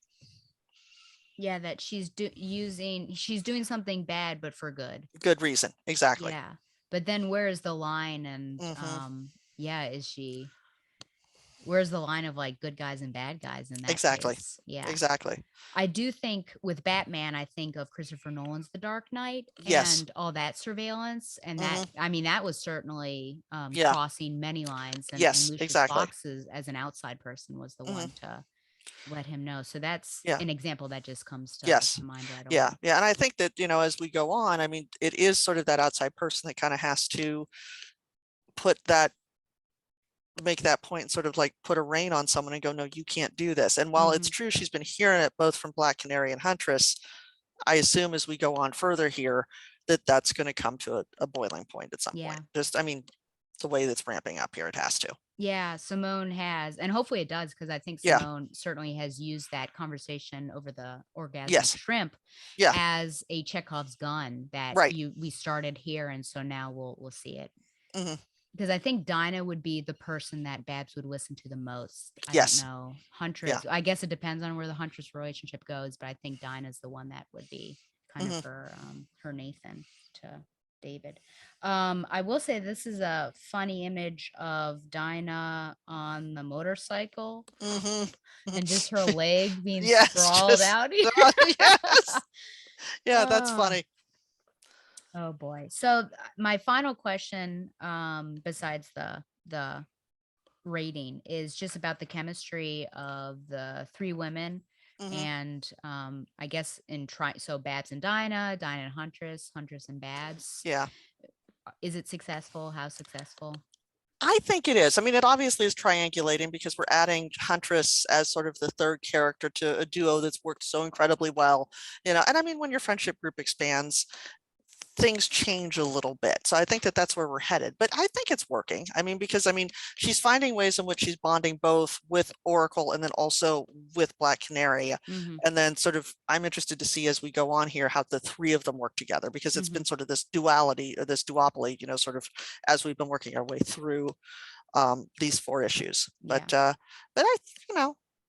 Yeah, that she's doing something bad, but for good. Good reason. Exactly. Yeah. But then where is the line? And Hmm. yeah, where's the line of like good guys and bad guys in that Exactly. case? Yeah. Exactly. I do think with Batman, I think of Christopher Nolan's The Dark Knight Yes. and all that surveillance. And that, Hmm. I mean, that was certainly Yeah. crossing many lines. And Yes. Lucius Exactly. Fox, as an outside person, was the Hmm. one to let him know. So that's Yeah. an example that just comes Yes. to mind right Yeah. away. Yeah. And I think that, as we go on, I mean, it is sort of that outside person that kind of has to put that, make that point, sort of like put a rein on someone and go, no, you can't do this. And while it's Hmm. true, she's been hearing it both from Black Canary and Huntress, I assume as we go on further here, that that's going to come to a boiling point at some point. Yeah. Just, I mean, the way that's ramping up here, it has to. Yeah, Simone has, and hopefully it does, because I think Yeah. Simone certainly has used that conversation over the orgasmic Yes. shrimp Yeah. as a Chekhov's gun that Right. we started here, and so now we'll see it. Hmm. Because I think Dinah would be the person that Babs would listen to the most. I don't Yes. know. Yeah. Huntress, I guess it depends on where the Huntress relationship goes, but I think Dinah's the one that would be kind of Hmm. her Nathan to David. I will say this is a funny image of Dinah on the motorcycle Hmm. and just her leg being Yes. sprawled Just, out. yes. Yeah, that's Oh, funny. oh boy. So my final question, besides the rating, is just about the chemistry of the three women. Hmm. And I guess so Babs and Dinah, Dinah and Huntress, Huntress and Babs. Yeah. Is it successful? How successful? I think it is. I mean, it obviously is triangulating because we're adding Huntress as sort of the third character to a duo that's worked so incredibly well. And I mean, when your friendship group expands, things change a little bit. So I think that that's where we're headed. But I think it's working. I mean, because I mean, she's finding ways in which she's bonding both with Oracle and then also with Black Canary. Mm-hmm. And then sort of, I'm interested to see as we go on here how the three of them work together, because it's Mm-hmm. been sort of this duality or this duopoly, sort of as we've been working our way through these four issues. Yeah. But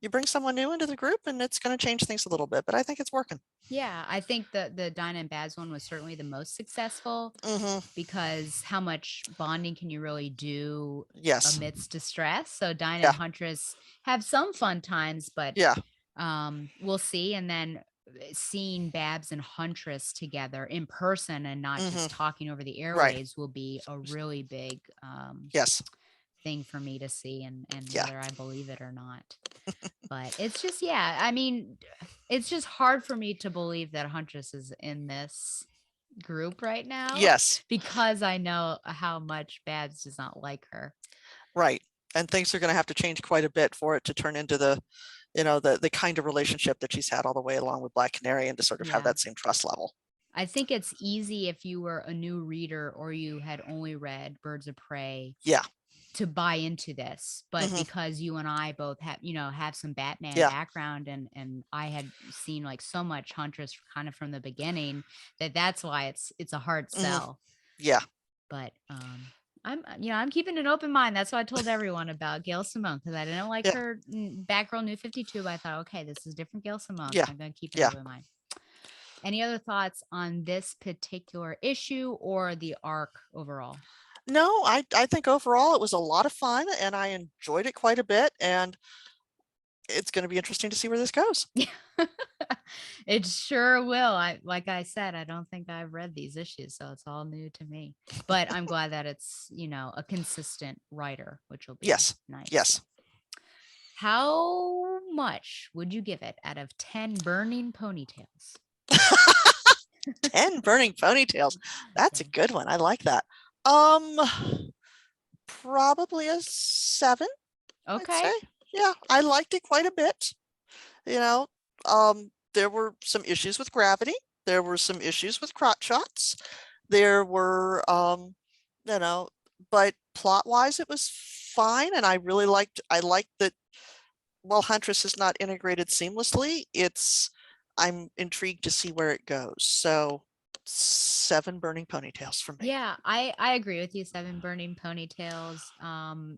you bring someone new into the group and it's going to change things a little bit, but I think it's working. Yeah. I think the Dinah and Babs one was certainly the most successful, Hmm. because how much bonding can you really do Yes. amidst distress? So Dinah Yeah. and Huntress have some fun times, but Yeah. we'll see. And then seeing Babs and Huntress together in person and not Hmm. just talking over the Right. airwaves will be a really big Yes. thing for me to see, and Yeah. whether I believe it or not. But it's just, yeah, I mean, it's just hard for me to believe that Huntress is in this group right now Yes. because I know how much Babs does not like her. Right. And things are going to have to change quite a bit for it to turn into the kind of relationship that she's had all the way along with Black Canary, and to sort of have Yeah. that same trust level. I think it's easy if you were a new reader or you had only read Birds of Prey Yeah. to buy into this, but Hmm. because you and I both have some Batman Yeah. background, and I had seen like so much Huntress kind of from the beginning, that's why it's a hard Hmm. sell. Yeah. But I'm keeping an open mind. That's what I told everyone about Gail Simone, because I didn't like Yeah. her Batgirl New 52, but I thought, okay, this is different Gail Simone, Yeah. so I'm going to keep an Yeah. open mind. Any other thoughts on this particular issue or the arc overall? No, I think overall it was a lot of fun and I enjoyed it quite a bit. And it's going to be interesting to see where this goes. It sure will. Like I said, I don't think I've read these issues, so it's all new to me. But I'm glad that it's, a consistent writer, which will be Yes. nice. Yes. How much would you give it out of 10 burning ponytails? 10 burning ponytails. That's a Yeah. good one. I like that. Um, Probably a 7, I'd say. Okay. Yeah, I liked it quite a bit. You know, there were some issues with gravity. There were some issues with crotch shots. There were, you know, but plot wise, it was fine. And I liked that while Huntress is not integrated seamlessly, I'm intrigued to see where it goes. So 7 burning ponytails for me. Yeah, I agree with you. 7 burning ponytails.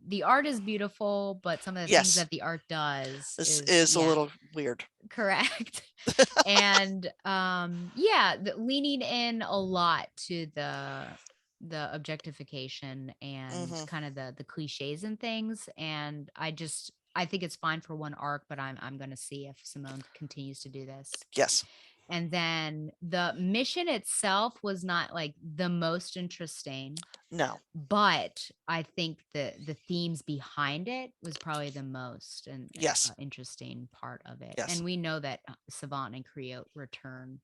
The art is beautiful, but some of the things Yes, that the art does this is, is a yeah, little weird. correct. And yeah, leaning in a lot to the objectification and Hmm. kind of the cliches and things. And I think it's fine for one arc, but I'm gonna see if Simone continues to do this. Yes. And then the mission itself was not like the most interesting, No. but I think the themes behind it was probably the most and Yes. interesting part of it. Yes. And we know that Savant and Creo return.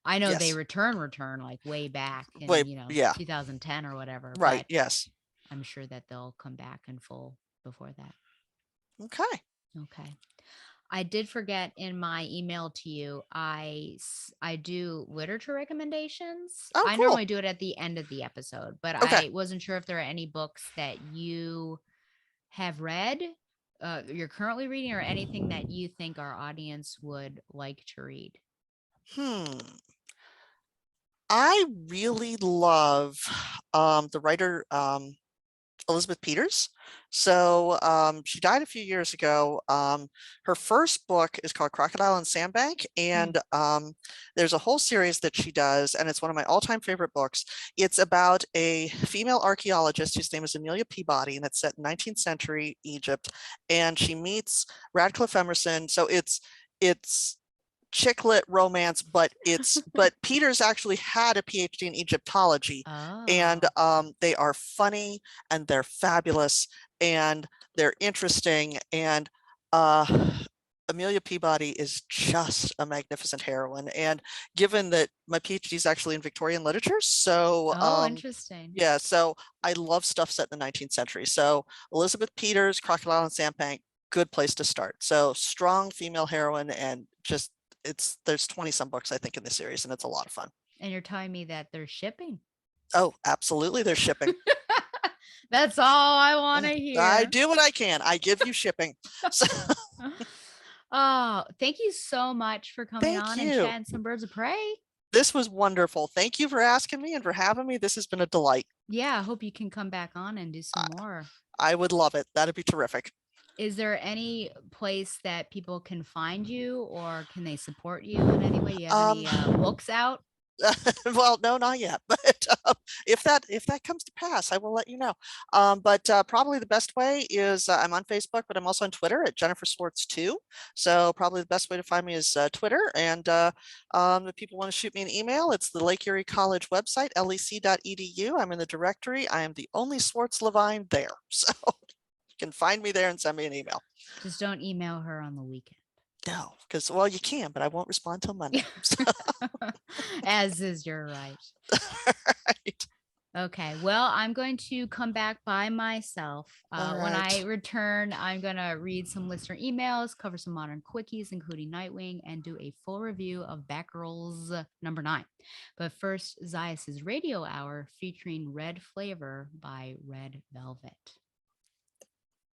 I know they Yes. return like way back in, Wait. Yeah. 2010 or whatever, Right. but Yes. I'm sure that they'll come back in full before that. Okay. Okay. I did forget in my email to you, I do literature recommendations. Oh, I cool. normally do it at the end of the episode, but Okay. I wasn't sure if there are any books that you have read, you're currently reading, or anything that you think our audience would like to read. Hmm. I really love the writer Elizabeth Peters. So she died a few years ago. Her first book is called Crocodile and Sandbank, Mm. and there's a whole series that she does, and it's one of my all-time favorite books. It's about a female archaeologist whose name is Amelia Peabody, and it's set in 19th century Egypt, and she meets Radcliffe Emerson. So it's chick lit romance, but Peters actually had a PhD in Egyptology, and Oh, they are funny and they're fabulous and they're interesting, and uh, Amelia Peabody is just a magnificent heroine. And given that my PhD is actually in Victorian literature, so oh, interesting. yeah, so I love stuff set in the 19th century. So Elizabeth Peters, Crocodile and Sandbank, good place to start. So strong female heroine, and just there's 20 some books I think in the series, and it's a lot of fun. And you're telling me that they're shipping. Oh, absolutely, there's shipping. That's all I want to I hear. do what I can. I give you shipping. So Oh, thank you so much for coming thank on and you. chatting some birds of prey. This was wonderful. Thank you for asking me and for having me. This has been a delight. Yeah, I hope you can come back on and do some I, more. I would love it. That'd be terrific. Is there any place that people can find you, or can they support you in any way? You have any Um, books out? well, no, not yet. But if that comes to pass, I will let you know. But probably the best way is I'm on Facebook, but I'm also on Twitter at Jennifer Swartz 2. So probably the best way to find me is Twitter. And if people want to shoot me an email, it's the Lake Erie College website, lec.edu. I'm in the directory. I am the only Swartz-Levine there. So you can find me there and send me an email. Just don't email her on the weekend. No, because, well, you can, but I won't respond till Monday. So, As is your right. right. Okay, well, I'm going to come back by myself. All When I right. return, I'm going to read some listener emails, cover some modern quickies, including Nightwing, and do a full review of Batgirl's number 9. But first, Zaius's Radio Hour featuring Red Flavor by Red Velvet.